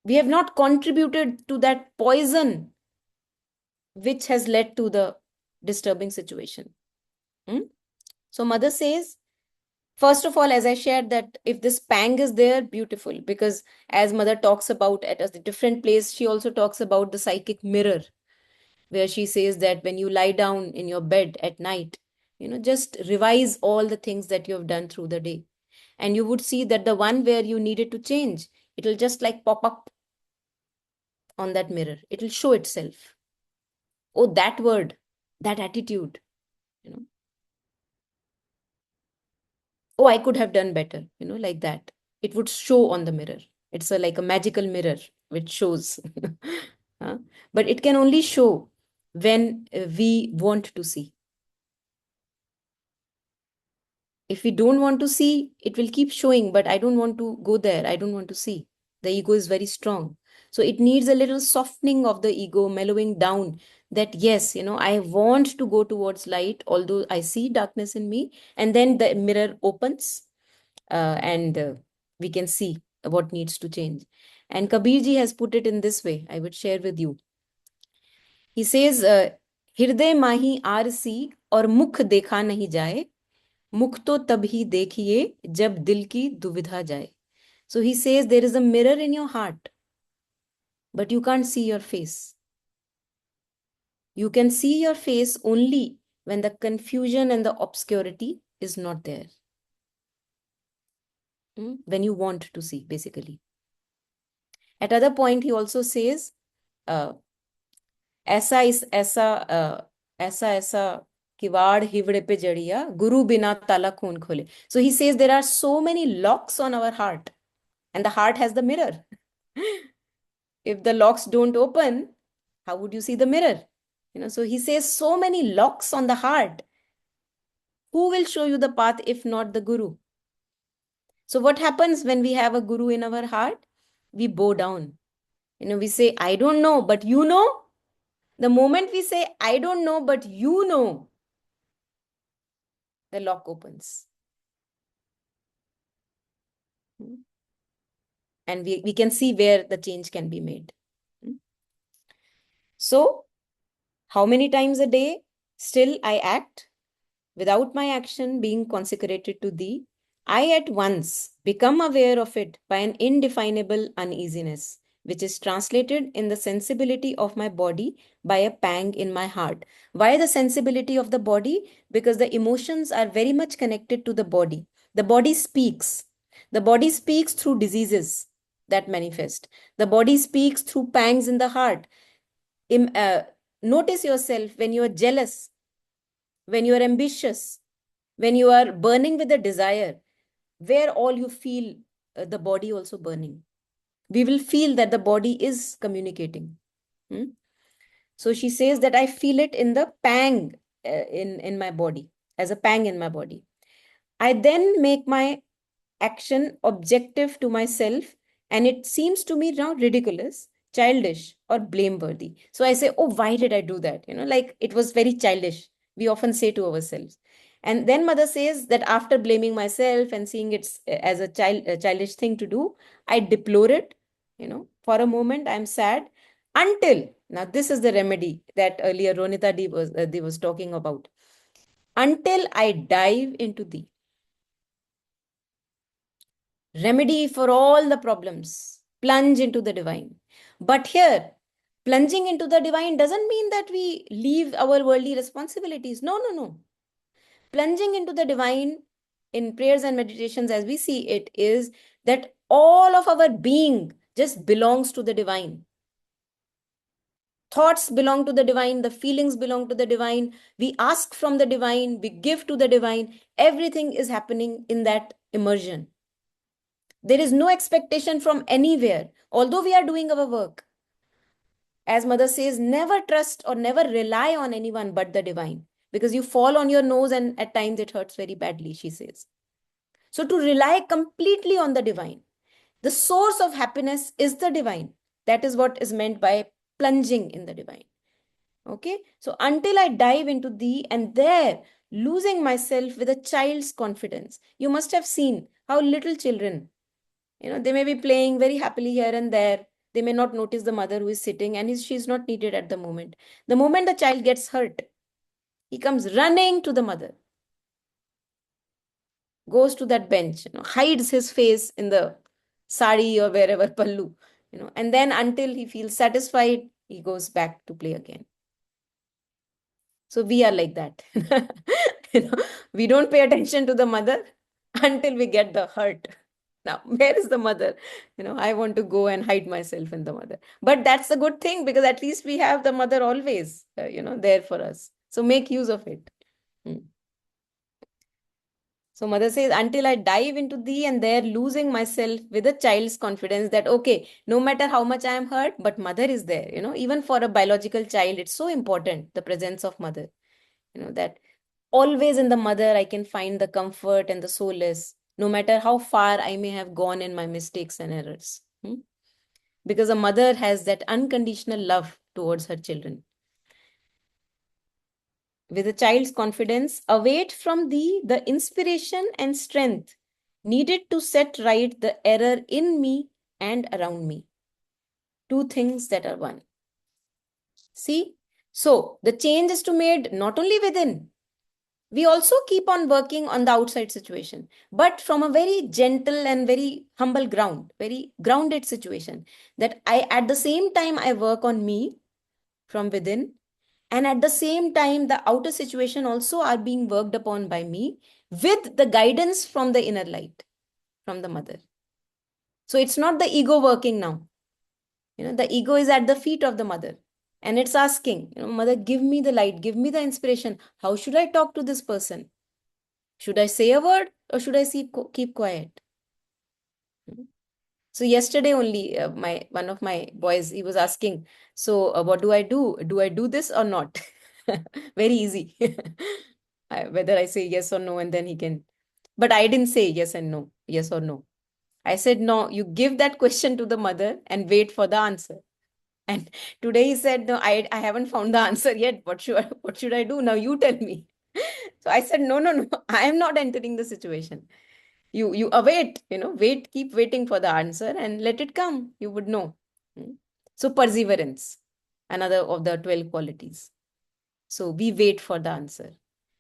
We have not contributed to that poison which has led to the disturbing situation. So Mother says First of all, as I shared, that if this pang is there, beautiful, because as mother talks about at a different place, she also talks about the psychic mirror, where she says that when you lie down in your bed at night, just revise all the things that you have done through the day. And you would see that the one where you needed to change, it'll just like pop up on that mirror. It'll show itself. Oh, that word, that attitude, you know. Oh, I could have done better, like that. It would show on the mirror. It's like a magical mirror which shows. Huh? But it can only show when we want to see. If we don't want to see, it will keep showing, but I don't want to go there. I don't want to see. The ego is very strong. So it needs a little softening of the ego, mellowing down that, yes, I want to go towards light, although I see darkness in me. And then the mirror opens and we can see what needs to change. And Kabirji has put it in this way. I would share with you. He says, हृदय माही RC और मुख देखा नहीं जाए, मुख तो तभी देखिए जब दिल की दुविधा जाए. So he says there is a mirror in your heart, but you can't see your face. You can see your face only when the confusion and the obscurity is not there. When you want to see, basically. At other point, he also says, ऐसा इस ऐसा ऐसा ऐसा किवाड़ हिवड़े पे Jadia guru बिना ताला कौन खोले. So he says there are so many locks on our heart, and the heart has the mirror. If the locks don't open, how would you see the mirror? So he says so many locks on the heart. Who will show you the path if not the guru? So what happens when we have a guru in our heart? We bow down. We say, I don't know, but you know. The moment we say, I don't know, but you know, the lock opens. And we can see where the change can be made. So, how many times a day still I act without my action being consecrated to thee? I at once become aware of it by an indefinable uneasiness, which is translated in the sensibility of my body by a pang in my heart. Why the sensibility of the body? Because the emotions are very much connected to the body. The body speaks. The body speaks through diseases that manifest. The body speaks through pangs in the heart. Notice yourself when you are jealous, when you are ambitious, when you are burning with a desire, where all you feel the body also burning. We will feel that the body is communicating. So she says that I feel it in the pang in my body, as a pang in my body. I then make my action objective to myself, and it seems to me now ridiculous, childish, or blameworthy. So I say, oh, why did I do that? Like it was very childish. We often say to ourselves. And then mother says that after blaming myself and seeing it as a childish thing to do, I deplore it. For a moment, I'm sad until, now this is the remedy that earlier Ronita Di was talking about. Until I dive into thee. Remedy for all the problems. Plunge into the divine. But here, plunging into the divine doesn't mean that we leave our worldly responsibilities. No, no, no. Plunging into the divine in prayers and meditations as we see it is that all of our being just belongs to the divine. Thoughts belong to the divine, the feelings belong to the divine, we ask from the divine, we give to the divine. Everything is happening in that immersion. There is no expectation from anywhere, although we are doing our work. As mother says, never trust or never rely on anyone but the divine, because you fall on your nose and at times it hurts very badly, she says. So to rely completely on the divine. The source of happiness is the divine. That is what is meant by plunging in the divine. Okay, so until I dive into thee, and there losing myself with a child's confidence. You must have seen how little children, they may be playing very happily here and there. They may not notice the mother who is sitting and she's not needed at the moment. The moment the child gets hurt, he comes running to the mother. goes to that bench, hides his face in the sari or wherever pallu, and then until he feels satisfied, he goes back to play again. So we are like that. We don't pay attention to the mother until we get the hurt. Now, where is the mother? I want to go and hide myself in the mother. But that's a good thing, because at least we have the mother always, there for us. So make use of it. So mother says, until I dive into thee, and there losing myself with a child's confidence that, okay, no matter how much I am hurt, but mother is there. Even for a biological child, it's so important, the presence of mother. That always in the mother, I can find the comfort and the solace, no matter how far I may have gone in my mistakes and errors. Because a mother has that unconditional love towards her children. With a child's confidence, await from thee the inspiration and strength needed to set right the error in me and around me. Two things that are one. See? So, the change is to be made not only within, we also keep on working on the outside situation, but from a very gentle and very humble ground, very grounded situation, that at the same time, I work on me from within, and at the same time, the outer situation also are being worked upon by me with the guidance from the inner light, from the mother. So it's not the ego working now. The ego is at the feet of the mother. And it's asking, mother, give me the light, give me the inspiration. How should I talk to this person? Should I say a word or should I keep quiet? So yesterday only, one of my boys, he was asking, so what do I do? Do I do this or not? Very easy. Whether I say yes or no, and then he can. But I didn't say yes and no, yes or no. I said, no, you give that question to the mother and wait for the answer. And today he said, no, I haven't found the answer yet. What should I do? Now you tell me. So I said, no, I am not entering the situation. You await, wait, keep waiting for the answer and let it come. You would know. So perseverance, another of the 12 qualities. So we wait for the answer.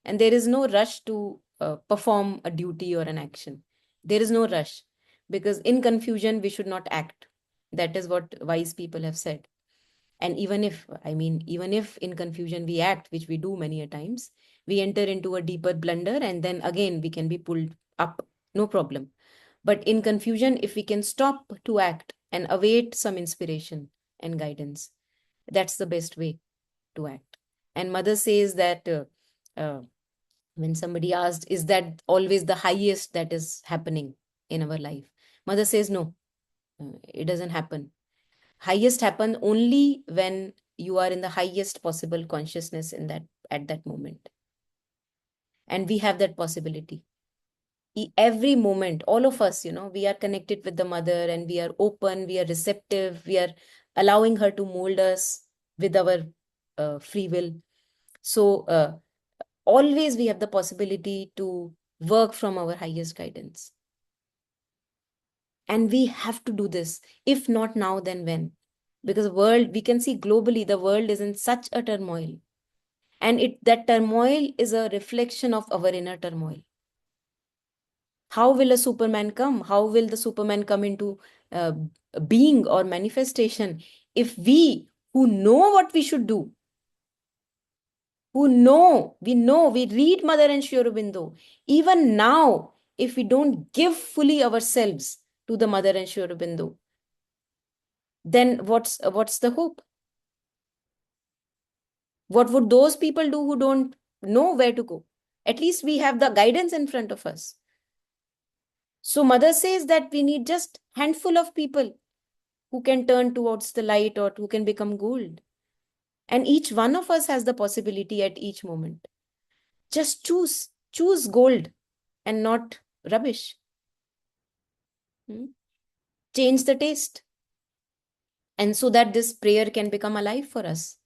And there is no rush to perform a duty or an action. There is no rush, because in confusion, we should not act. That is what wise people have said. And even if in confusion we act, which we do many a times, we enter into a deeper blunder, and then again we can be pulled up, no problem. But in confusion, if we can stop to act and await some inspiration and guidance, that's the best way to act. And mother says that when somebody asked, is that always the highest that is happening in our life? Mother says, no, it doesn't happen. Highest happen only when you are in the highest possible consciousness at that moment. And we have that possibility. Every moment, all of us, we are connected with the mother, and we are open, we are receptive, we are allowing her to mold us with our free will. So always we have the possibility to work from our highest guidance. And we have to do this. If not now, then when? Because the world, we can see globally, the world is in such a turmoil. And that turmoil is a reflection of our inner turmoil. How will a Superman come? How will the Superman come into being or manifestation if we, who know what we should do, we read Mother and Sri Aurobindo, even now, if we don't give fully ourselves to the Mother and Sri Aurobindo, then what's the hope? What would those people do who don't know where to go? At least we have the guidance in front of us. So mother says that we need just handful of people who can turn towards the light or who can become gold. And each one of us has the possibility at each moment. Just choose gold and not rubbish. Change the taste. And so that this prayer can become alive for us.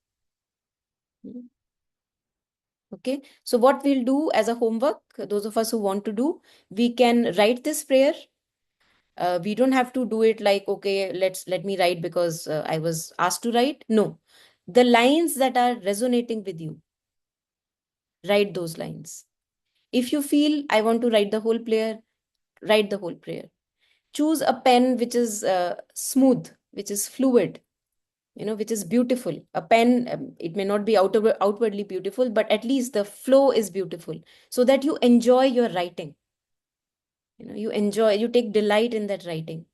Okay, so what we'll do as a homework, those of us who want to do, we can write this prayer. We don't have to do it like, okay, let me write because I was asked to write. No, the lines that are resonating with you, write those lines. If you feel, I want to write the whole prayer, write the whole prayer. Choose a pen which is smooth, which is fluid, which is beautiful. A pen, it may not be outwardly beautiful, but at least the flow is beautiful, so that you enjoy your writing. You take delight in that writing.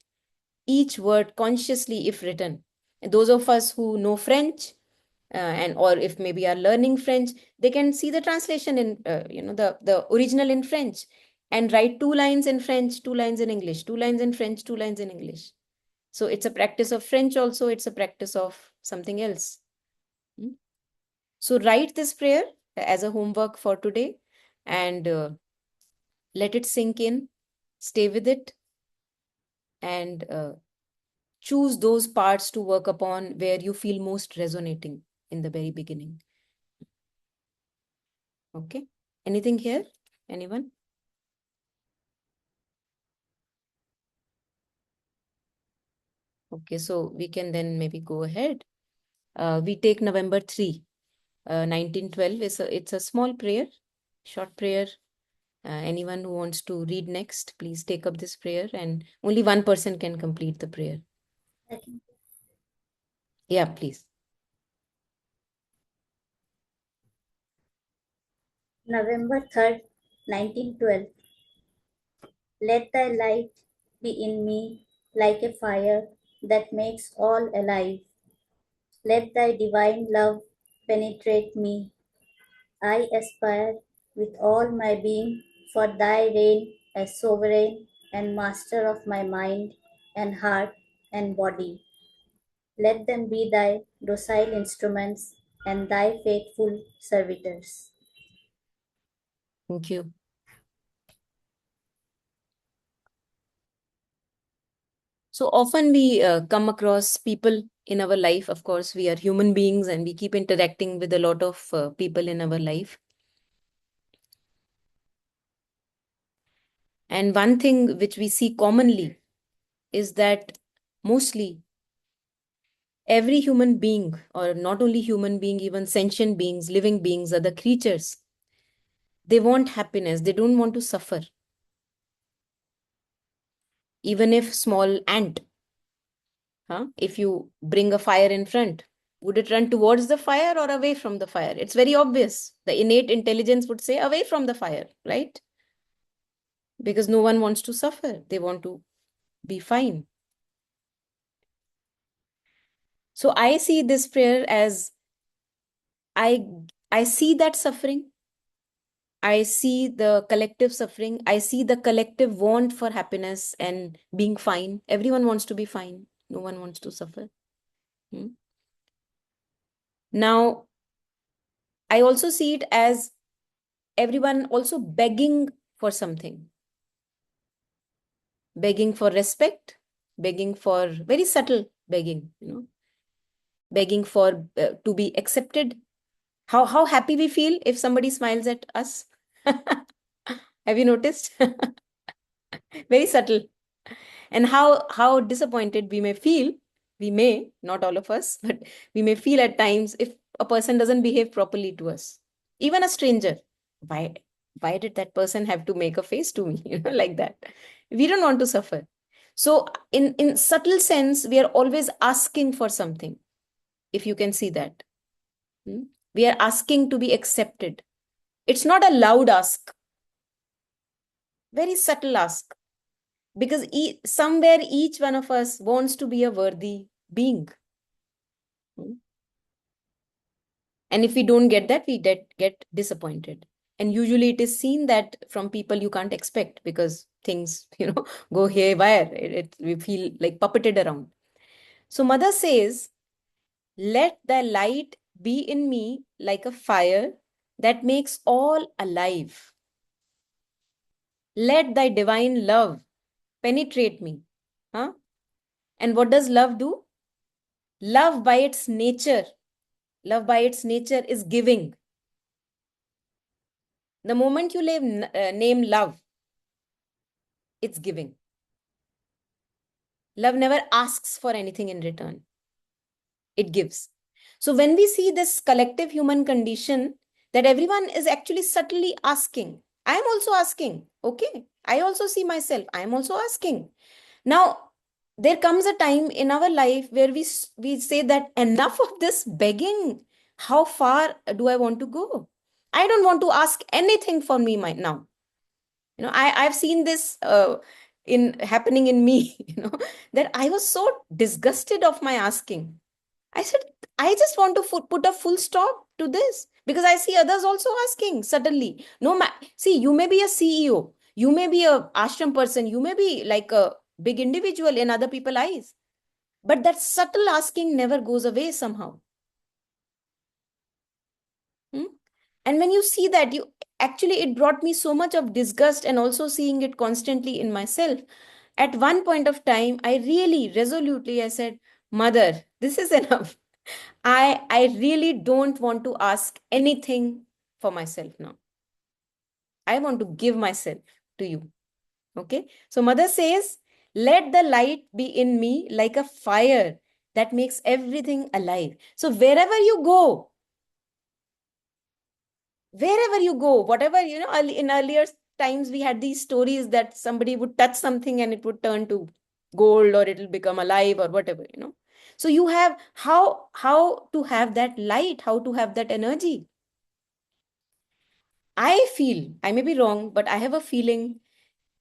Each word consciously, if written. And those of us who know French, or if maybe are learning French, they can see the translation in, the original in French, and write 2 lines in French, 2 lines in English, 2 lines in French, 2 lines in English. So it's a practice of French also, it's a practice of something else. So write this prayer as a homework for today, and let it sink in, stay with it, and choose those parts to work upon where you feel most resonating in the very beginning. Okay. Anything here? Anyone? Okay, so we can then maybe go ahead. We take November 3, 1912. It's a small prayer, short prayer. Anyone who wants to read next, please take up this prayer, and only one person can complete the prayer. Yeah, please. November 3rd, 1912. Let thy light be in me like a fire that makes all alive. Let thy divine love penetrate me. I aspire with all my being for thy reign as sovereign and master of my mind and heart and body. Let them be thy docile instruments and thy faithful servitors. Thank you. So often we come across people in our life. Of course, we are human beings and we keep interacting with a lot of people in our life. And one thing which we see commonly is that mostly every human being, or not only human being, even sentient beings, living beings, other creatures, they want happiness. They don't want to suffer. Even if small ant, if you bring a fire in front, would it run towards the fire or away from the fire? It's very obvious. The innate intelligence would say away from the fire, right? Because no one wants to suffer. They want to be fine. So I see this prayer as I see that suffering. I see the collective suffering. I see the collective want for happiness and being fine. Everyone wants to be fine. No one wants to suffer. Now, I also see it as everyone also begging for something. Begging for respect, begging for very subtle begging, begging for to be accepted. How happy we feel if somebody smiles at us. Have you noticed? Very subtle. And how disappointed we may feel. We may, not all of us, but we may feel at times if a person doesn't behave properly to us. Even a stranger. Why did that person have to make a face to me? Like that. We don't want to suffer. So in subtle sense, we are always asking for something. If you can see that. We are asking to be accepted. It's not a loud ask. Very subtle ask. Because somewhere each one of us wants to be a worthy being. And if we don't get that, we get disappointed. And usually it is seen that from people you can't expect, because things, go haywire. We feel like puppeted around. So Mother says, let thy light be in me like a fire that makes all alive. Let thy divine love penetrate me. And what does love do? Love by its nature is giving. The moment you name love, it's giving. Love never asks for anything in return. It gives. So when we see this collective human condition, that everyone is actually subtly asking, I am also asking. Okay. I also see myself. I am also asking. Now, there comes a time in our life where we say that enough of this begging. How far do I want to go? I don't want to ask anything for me now. I've seen this in happening in me, that I was so disgusted of my asking. I said, I just want to put a full stop to this because I see others also asking suddenly. See, you may be a CEO, you may be a ashram person, you may be like a big individual in other people's eyes, but that subtle asking never goes away somehow. And when you see that, it brought me so much of disgust and also seeing it constantly in myself. At one point of time, I really resolutely, I said, Mother, this is enough. I really don't want to ask anything for myself now. I want to give myself to you. Okay. So Mother says, let the light be in me like a fire that makes everything alive. So wherever you go, whatever, in earlier times, we had these stories that somebody would touch something and it would turn to gold or it'll become alive or whatever. So you have how to have that light, how to have that energy. I feel, I may be wrong, but I have a feeling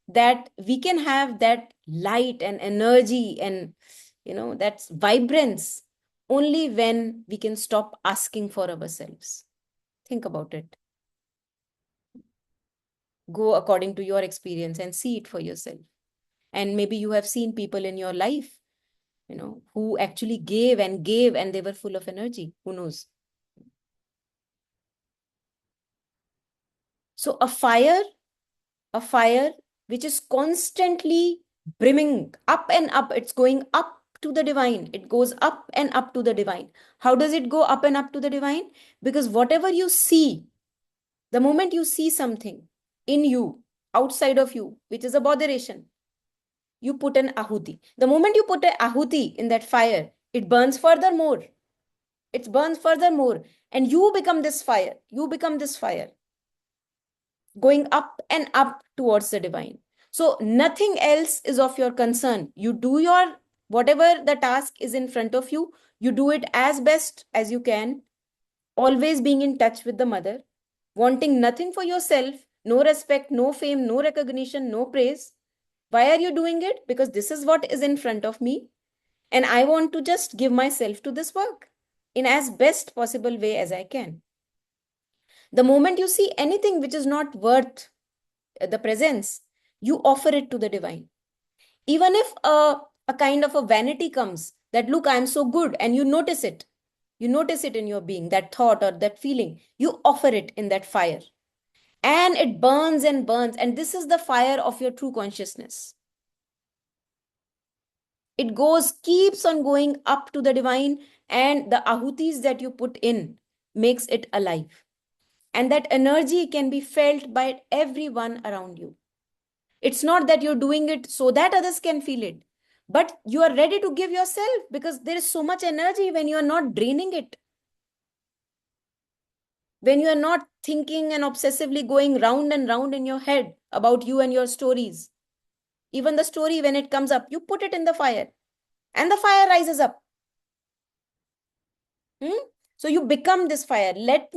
that we can have that light and energy and, that's vibrance only when we can stop asking for ourselves. Think about it. Go according to your experience and see it for yourself. And maybe you have seen people in your life, who actually gave and they were full of energy. Who knows? So a fire which is constantly brimming up and up, it's going up to the divine. It goes up and up to the divine. How does it go up and up to the divine? Because whatever you see, the moment you see something in you, outside of you, which is a botheration, you put an ahuti. The moment you put an ahuti in that fire, it burns furthermore. It burns furthermore. And you become this fire. You become this fire, going up and up towards the divine. So nothing else is of your concern. You do whatever the task is in front of you, you do it as best as you can, always being in touch with the mother, wanting nothing for yourself, no respect, no fame, no recognition, no praise. Why are you doing it? Because this is what is in front of me. And I want to just give myself to this work in as best possible way as I can. The moment you see anything which is not worth the presence, you offer it to the divine. Even if a kind of a vanity comes that, look, I'm so good, and you notice it in your being, that thought or that feeling, you offer it in that fire. And it burns and burns. And this is the fire of your true consciousness. It keeps on going up to the divine, and the ahutis that you put in makes it alive. And that energy can be felt by everyone around you. It's not that you're doing it so that others can feel it, but you are ready to give yourself because there is so much energy when you are not draining it. When you are not thinking and obsessively going round and round in your head about you and your stories. Even the story, when it comes up, you put it in the fire and the fire rises up. So you become this fire. Let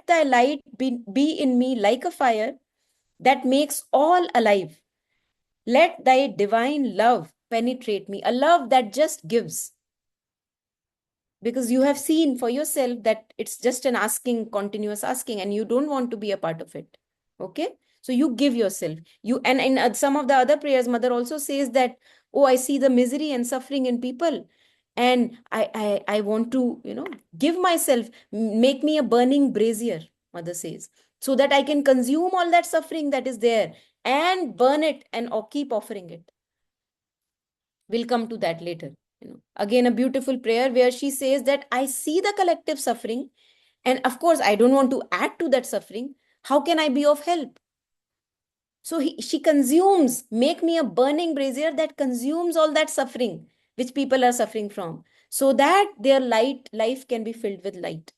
thy light be in me like a fire that makes all alive. Let thy divine love penetrate me, a love that just gives. Because you have seen for yourself that it's just an asking, continuous asking, and you don't want to be a part of it. Okay? So you give yourself. And in some of the other prayers, Mother also says that, oh, I see the misery and suffering in people. And I want to, give myself, make me a burning brazier, Mother says, so that I can consume all that suffering that is there and burn it and keep offering it. We'll come to that later. Again, a beautiful prayer where she says that I see the collective suffering, and of course, I don't want to add to that suffering. How can I be of help? So she consumes, make me a burning brazier that consumes all that suffering which people are suffering from, so that their life can be filled with light.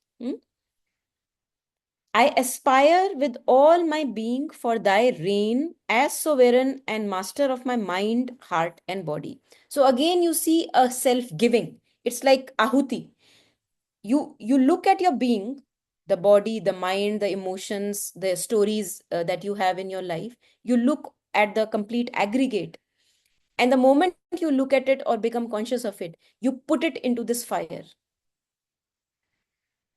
I aspire with all my being for thy reign as sovereign and master of my mind, heart, and body. So again, you see a self-giving. It's like ahuti. You look at your being, the body, the mind, the emotions, the stories that you have in your life. You look at the complete aggregate. And the moment you look at it or become conscious of it, you put it into this fire.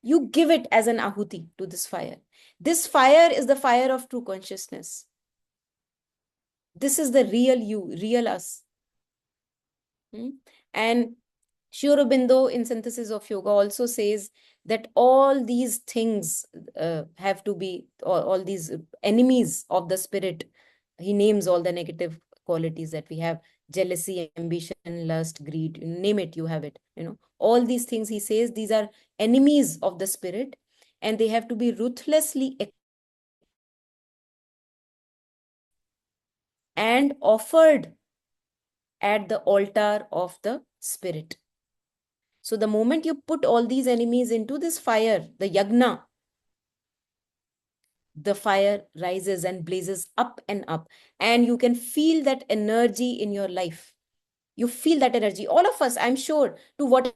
You give it as an ahuti to this fire. This fire is the fire of true consciousness. This is the real you, real us. And Sri Aurobindo in Synthesis of Yoga also says that all these things have to be, all these enemies of the spirit. He names all the negative qualities that we have: jealousy, ambition, lust, greed, you name it, you have it. All these things, he says, these are enemies of the spirit, and they have to be ruthlessly and offered at the altar of the spirit. So the moment you put all these enemies into this fire, the yagna, the fire rises and blazes up and up. And you can feel that energy in your life. You feel that energy. All of us, I'm sure, to whatever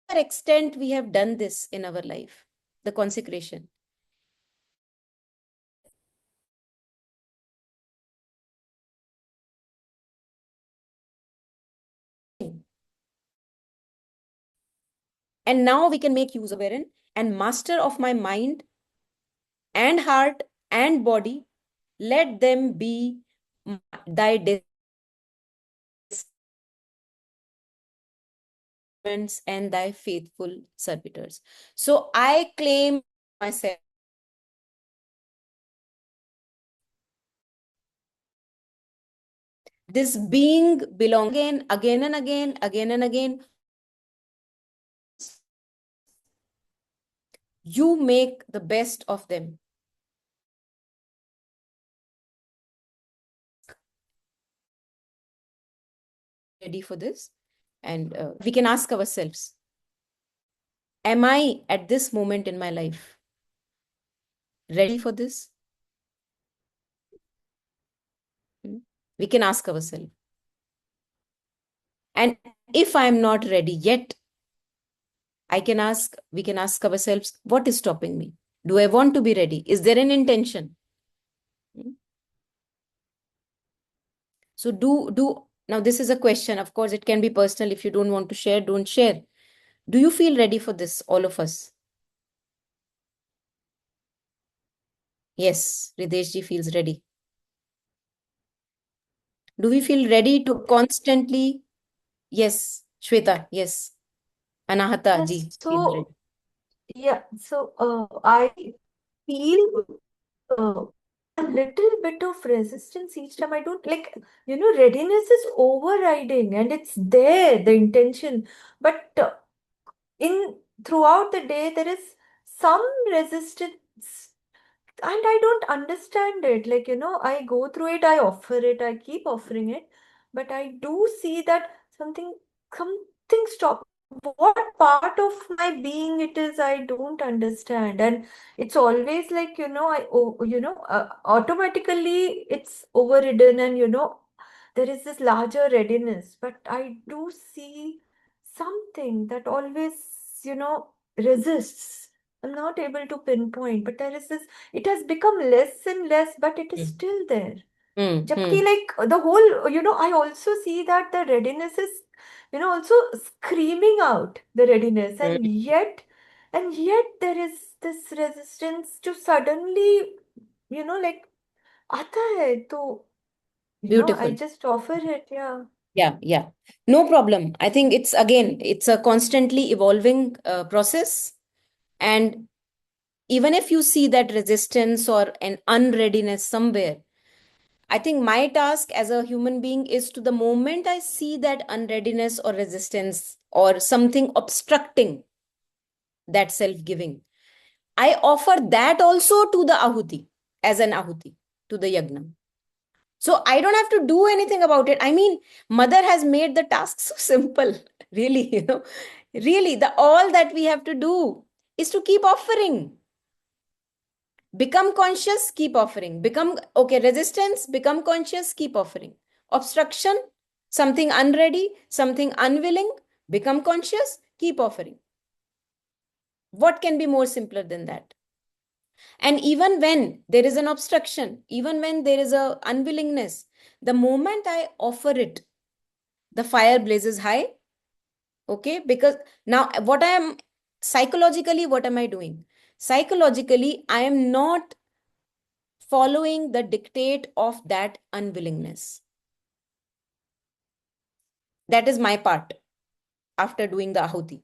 extent we have done this in our life, the consecration. And now we can make use of it. And master of my mind and heart and body, let them be thy and thy faithful servitors. So I claim myself. This being belongs again and again, again and again. You make the best of them. Ready for this? And we can ask ourselves, am I at this moment in my life ready for this? We can ask ourselves. And if I'm not ready yet, we can ask ourselves, what is stopping me? Do I want to be ready? Is there an intention? So now this is a question. Of course, it can be personal. If you don't want to share, don't share. Do you feel ready for this, all of us? Yes, Rideshji feels ready. Do we feel ready to constantly? Yes, Shweta, yes. Anahata Yes, ji feels so ready. yeah, so I feel a little bit of resistance each time. I don't like, readiness is overriding and it's there, the intention. But in throughout the day, there is some resistance and I don't understand it. Like, I go through it, I offer it, I keep offering it, but I do see that something stop. What part of my being it is, I don't understand. And it's always like, automatically it's overridden and, there is this larger readiness. But I do see something that always, resists. I'm not able to pinpoint, but there is this, it has become less and less, but it is still there. Jabki, like the whole, I also see that the readiness is, also screaming out the readiness, and yet there is this resistance to suddenly, like, आता है तो, I Beautiful. just offer it, yeah. Yeah. No problem. I think it's a constantly evolving process. And even if you see that resistance or an unreadiness somewhere, I think my task as a human being is, to the moment I see that unreadiness or resistance or something obstructing that self-giving, I offer that also to the ahuti, as an ahuti, to the yagna. So I don't have to do anything about it. I mean, Mother has made the task so simple, really, really, all that we have to do is to keep offering. Become conscious, keep offering. Okay, resistance, become conscious, keep offering. Obstruction, something unready, something unwilling, become conscious, keep offering. What can be more simpler than that? And even when there is an obstruction, even when there is a unwillingness, the moment I offer it, the fire blazes high. Okay, because now what am I doing? Psychologically, I am not following the dictate of that unwillingness. That is my part after doing the ahuti.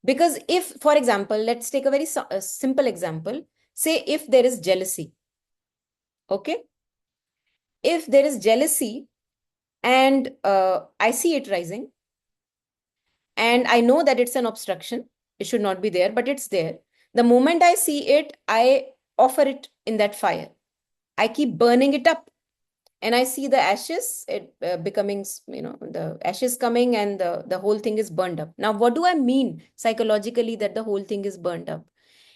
Because if, for example, let's take a very simple example. Say if there is jealousy. Okay. If there is jealousy and I see it rising and I know that it's an obstruction, it should not be there, but it's there. The moment I see it, I offer it in that fire. I keep burning it up. And I see the ashes, it becoming, the ashes coming and the whole thing is burned up. Now, what do I mean psychologically that the whole thing is burned up?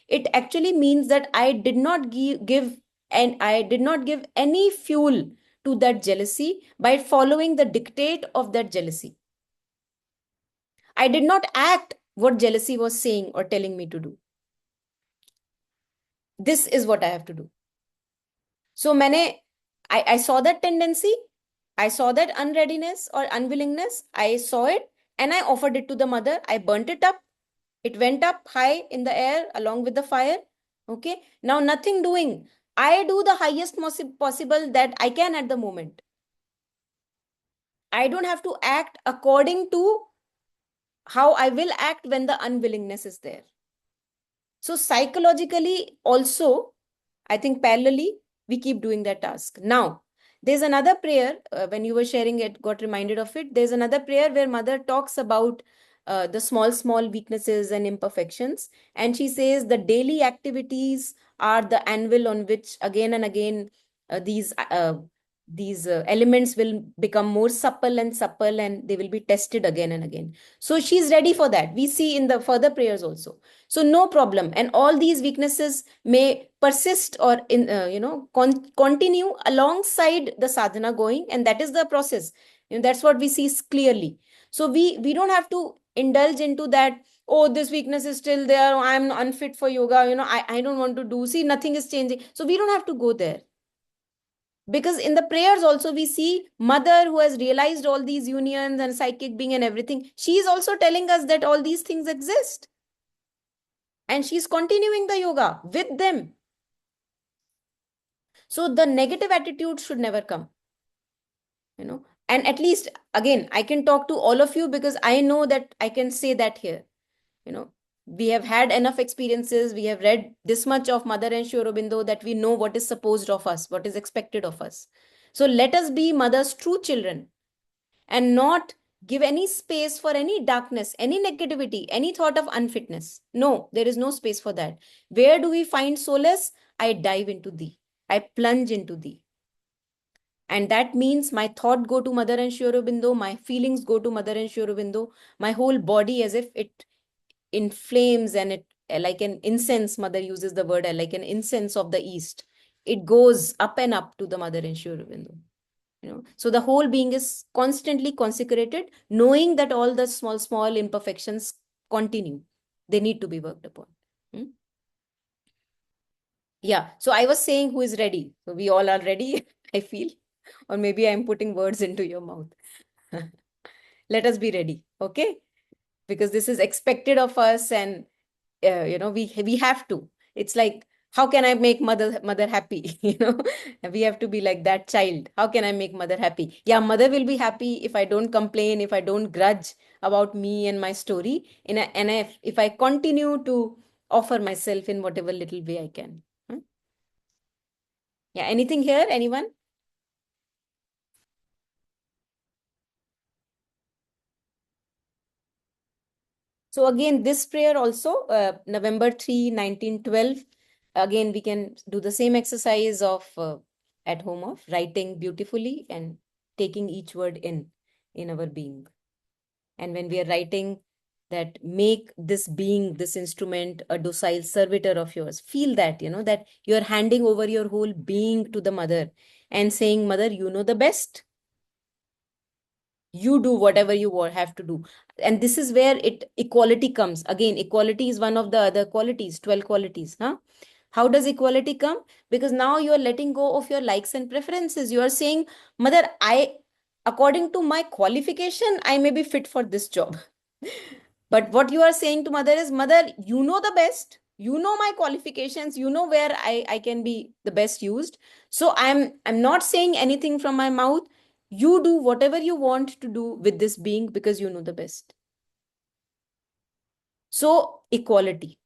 It actually means that I did not give any fuel to that jealousy by following the dictate of that jealousy. I did not act what jealousy was saying or telling me to do. This is what I have to do. So I saw that tendency, I saw that unreadiness or unwillingness, I saw it and I offered it to the mother. I burnt it up. It went up high in the air along with the fire. Okay. Now nothing doing. I do the highest possible that I can at the moment. I don't have to act according to how I will act when the unwillingness is there. So psychologically also, I think parallelly, we keep doing that task. Now, there's another prayer, when you were sharing it, got reminded of it. There's another prayer where mother talks about the small weaknesses and imperfections. And she says the daily activities are the anvil on which again and again these elements will become more supple and they will be tested again and again. So she's ready for that. We see in the further prayers also. So no problem. And all these weaknesses may persist or continue alongside the sadhana going. And that is the process. That's what we see clearly. So we don't have to indulge into that. Oh, this weakness is still there. I'm unfit for yoga. I don't want to do. See, nothing is changing. So we don't have to go there. Because in the prayers also we see mother who has realized all these unions and psychic being and everything. She is also telling us that all these things exist. And she's continuing the yoga with them. So the negative attitude should never come. And at least, again, I can talk to all of you because I know that I can say that here. We have had enough experiences. We have read this much of Mother and Sri Aurobindo that we know what is supposed of us, what is expected of us. So let us be mother's true children and not give any space for any darkness, any negativity, any thought of unfitness. No, there is no space for that. Where do we find solace? I dive into thee. I plunge into thee. And that means my thought go to Mother and Sri Aurobindo, my feelings go to Mother and Sri Aurobindo, my whole body as if it inflames and it like an incense. Mother uses the word like an incense of the East. It goes up and up to the Mother and Sri Aurobindo. So the whole being is constantly consecrated, knowing that all the small imperfections continue. They need to be worked upon. Yeah. So I was saying who is ready. So we all are ready, I feel. Or maybe I'm putting words into your mouth. Let us be ready. Okay. Because this is expected of us and we have to. It's like, how can I make mother happy? We have to be like that child. How can I make mother happy? Yeah, mother will be happy if I don't complain, if I don't grudge about me and my story, and if I continue to offer myself in whatever little way I can. Yeah, anything here? Anyone? So again, this prayer also, November 3, 1912. Again, we can do the same exercise of at home of writing beautifully and taking each word in our being. And when we are writing, that make this being, this instrument, a docile servitor of yours. Feel that, that you're handing over your whole being to the mother and saying, Mother, you know the best. You do whatever you have to do. And this is where equality comes. Again, equality is one of the other qualities, 12 qualities. Huh? How does equality come? Because now you are letting go of your likes and preferences. You are saying, Mother, according to my qualification, I may be fit for this job. But what you are saying to mother is, Mother, you know the best. You know my qualifications. You know where I can be the best used. So I'm not saying anything from my mouth. You do whatever you want to do with this being because you know the best. So equality.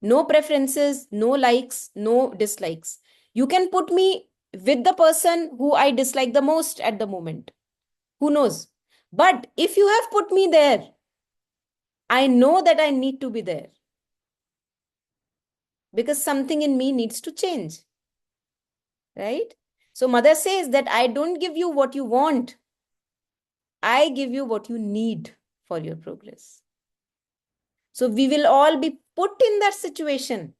No preferences, no likes, no dislikes. You can put me with the person who I dislike the most at the moment. Who knows? But if you have put me there, I know that I need to be there because something in me needs to change. Right? So mother says that I don't give you what you want. I give you what you need for your progress. So we will all be put in that situation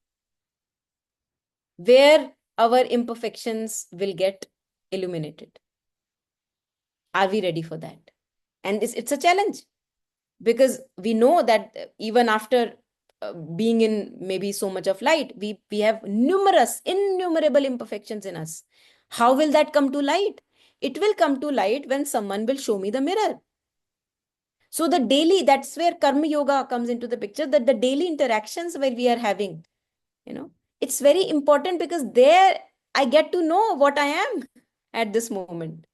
where our imperfections will get illuminated. Are we ready for that? And it's a challenge because we know that even after being in maybe so much of light, we have innumerable imperfections in us. How will that come to light? It will come to light when someone will show me the mirror. So the daily, that's where karma yoga comes into the picture, that the daily interactions where we are having, it's very important because there I get to know what I am at this moment.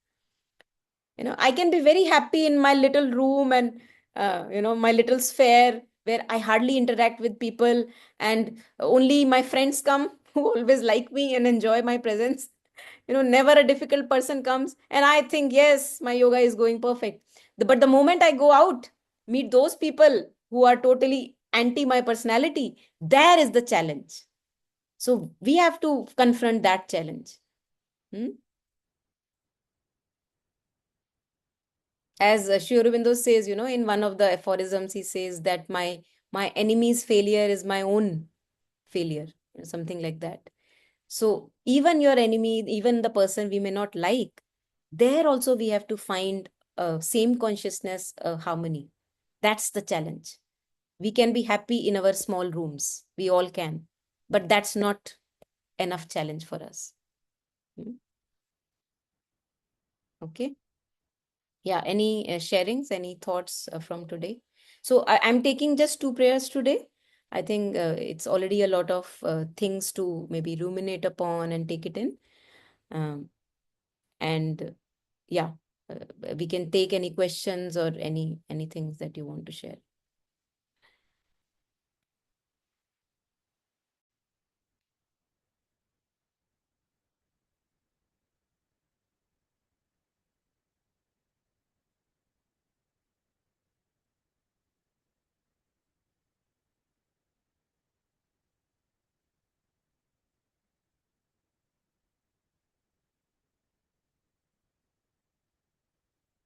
I can be very happy in my little room and, my little sphere where I hardly interact with people and only my friends come who always like me and enjoy my presence. Never a difficult person comes and I think, yes, my yoga is going perfect. But the moment I go out, meet those people who are totally anti my personality, there is the challenge. So we have to confront that challenge. As Sri Aurobindo says, in one of the aphorisms, he says that my enemy's failure is my own failure, something like that. So even your enemy, even the person we may not like, there also we have to find same consciousness harmony. That's the challenge. We can be happy in our small rooms. We all can. But that's not enough challenge for us. Okay. Yeah, any sharings, any thoughts from today? So I'm taking just 2 prayers today. I think it's already a lot of things to maybe ruminate upon and take it in. And yeah, we can take any questions or any things that you want to share.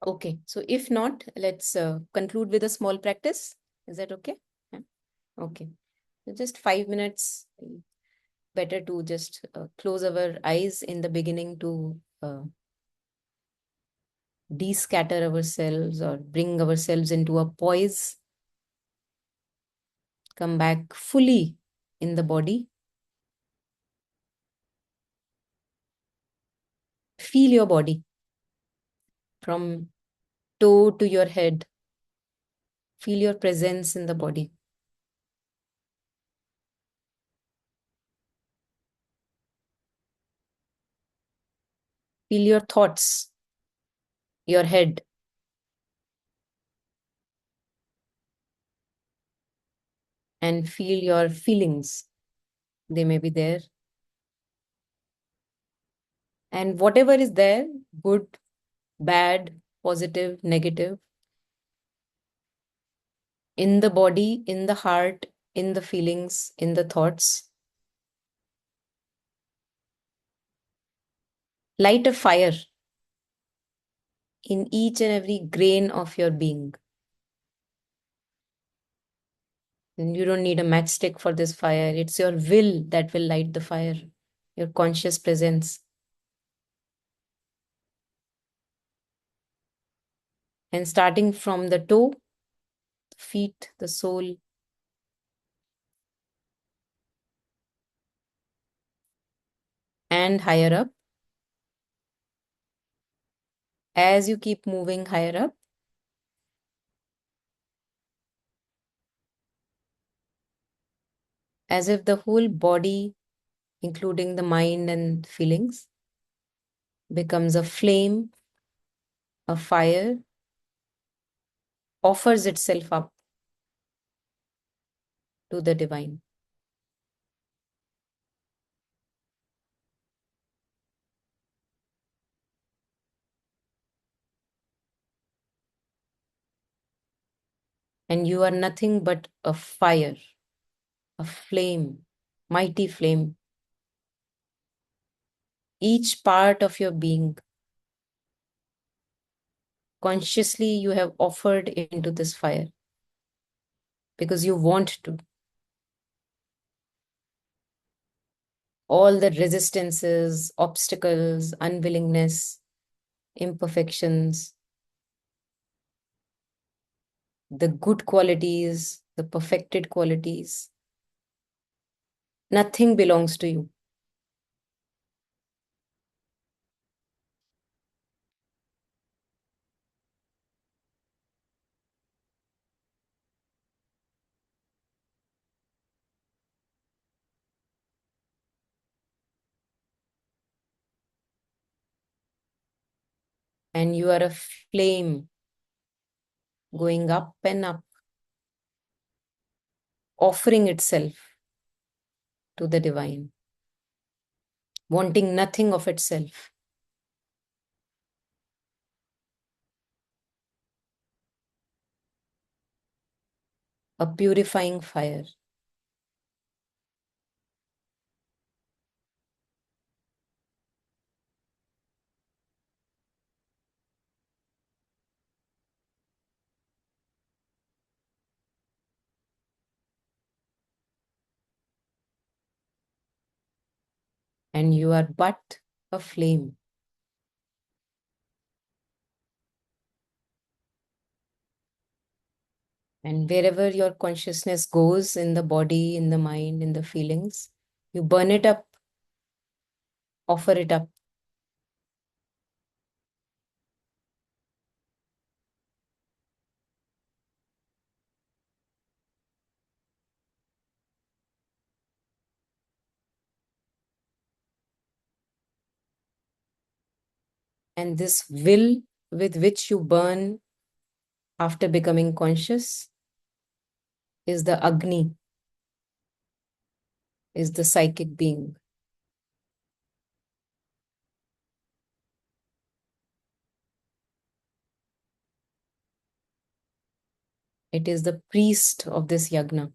Okay, so if not, let's conclude with a small practice. Is that okay? Yeah. Okay, so just 5 minutes. Better to just close our eyes in the beginning to de-scatter ourselves or bring ourselves into a poise. Come back fully in the body. Feel your body from toe to your head. Feel your presence in the body. Feel your thoughts, your head. And feel your feelings. They may be there. And whatever is there, good, bad, positive, negative, in the body, in the heart, in the feelings, in the thoughts, light a fire in each and every grain of your being. And you don't need a matchstick for this fire. It's your will that will light the fire, your conscious presence. And starting from the toe, the feet, the sole, and higher up. As you keep moving higher up, as if the whole body, including the mind and feelings, becomes a flame, a fire, offers itself up to the divine. And you are nothing but a fire, a flame, mighty flame. Each part of your being, consciously you have offered into this fire because you want to. All the resistances, obstacles, unwillingness, imperfections, the good qualities, the perfected qualities, nothing belongs to you. And you are a flame going up and up, offering itself to the divine, wanting nothing of itself. A purifying fire. And you are but a flame. And wherever your consciousness goes in the body, in the mind, in the feelings, you burn it up, offer it up. And this will with which you burn after becoming conscious is the Agni, is the psychic being. It is the priest of this yagna.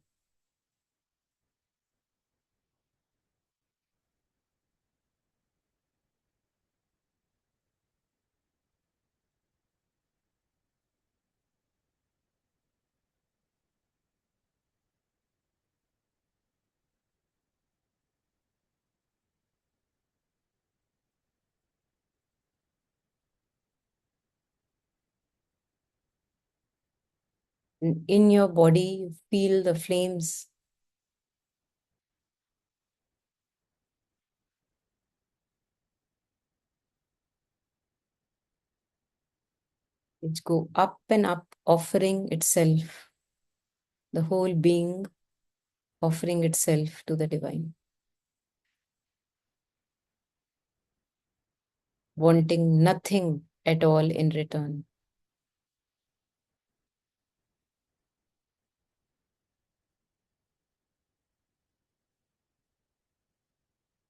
In your body, you feel the flames which go up and up, offering itself, the whole being offering itself to the divine, wanting nothing at all in return.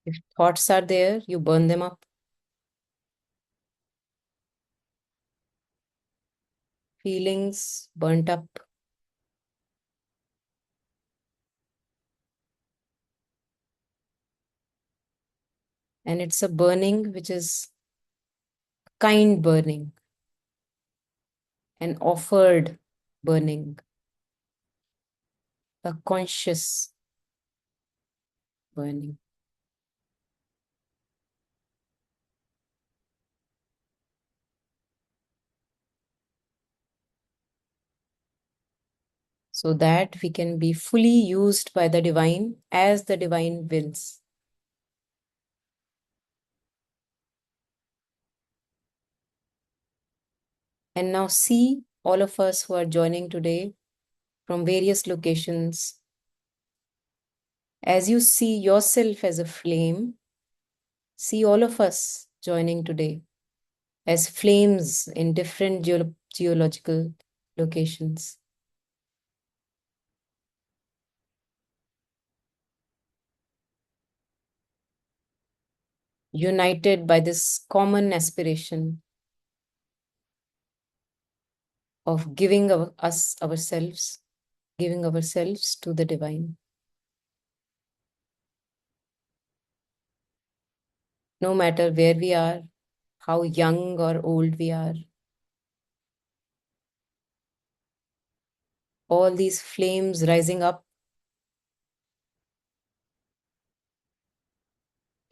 If thoughts are there, you burn them up. Feelings burnt up. And it's a burning which is kind burning, an offered burning. a conscious burning. So that we can be fully used by the divine as the divine wills. And now see all of us who are joining today from various locations. As you see yourself as a flame, see all of us joining today as flames in different geological locations. United by this common aspiration of giving ourselves to the divine. No matter where we are, how young or old we are, all these flames rising up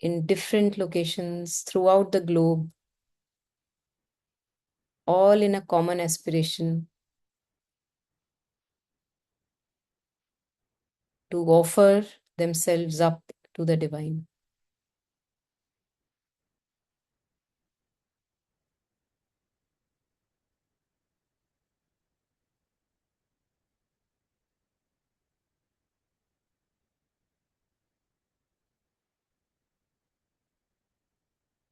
in different locations throughout the globe, all in a common aspiration to offer themselves up to the divine.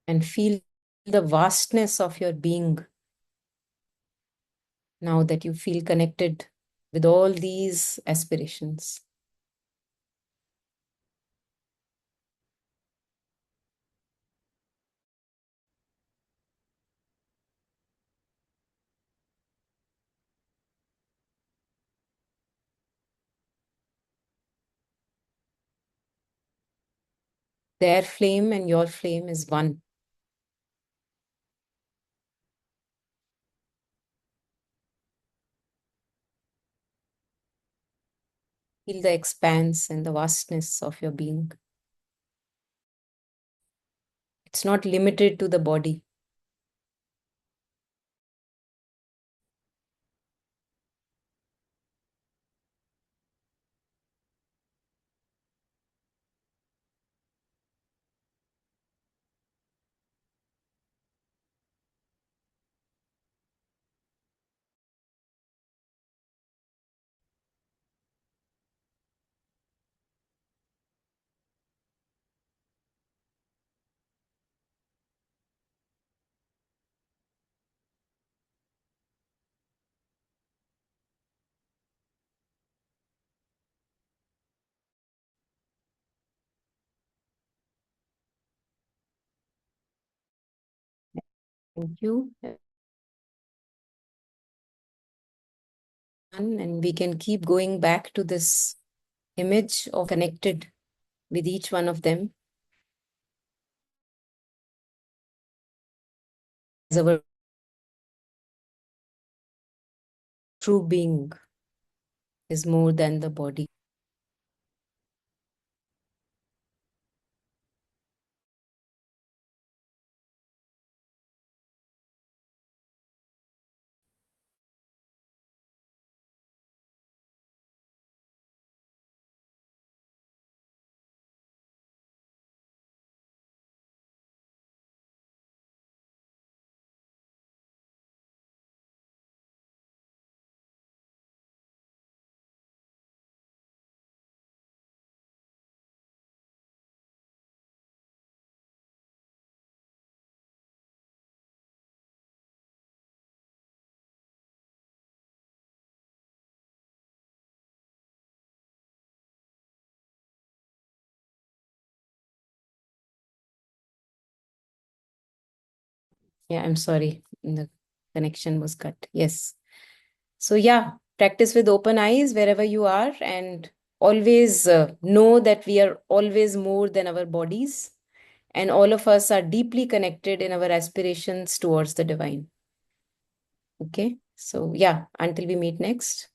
And feel the vastness of your being now that you feel connected with all these aspirations. Their flame and your flame is one. Feel the expanse and the vastness of your being. It's not limited to the body. Thank you. And we can keep going back to this image of connected with each one of them as our true being is more than the body. Yeah, I'm sorry. The connection was cut. Yes. So yeah, practice with open eyes wherever you are, and always know that we are always more than our bodies, and all of us are deeply connected in our aspirations towards the divine. Okay. So yeah, until we meet next.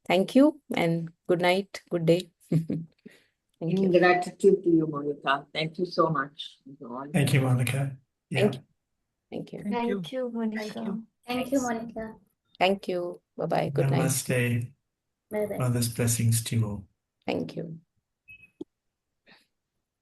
Thank you and Good night. Good day. Thank you. Gratitude to you, Monica. Thank you so much. Thank you, Monica. Yeah. Thank you. Thank you. Thank you, Monica. Thank you. Thank you, Monica. Thank you. Bye-bye. Good night. Namaste. Bye bye. Mother's blessings to you all. Thank you.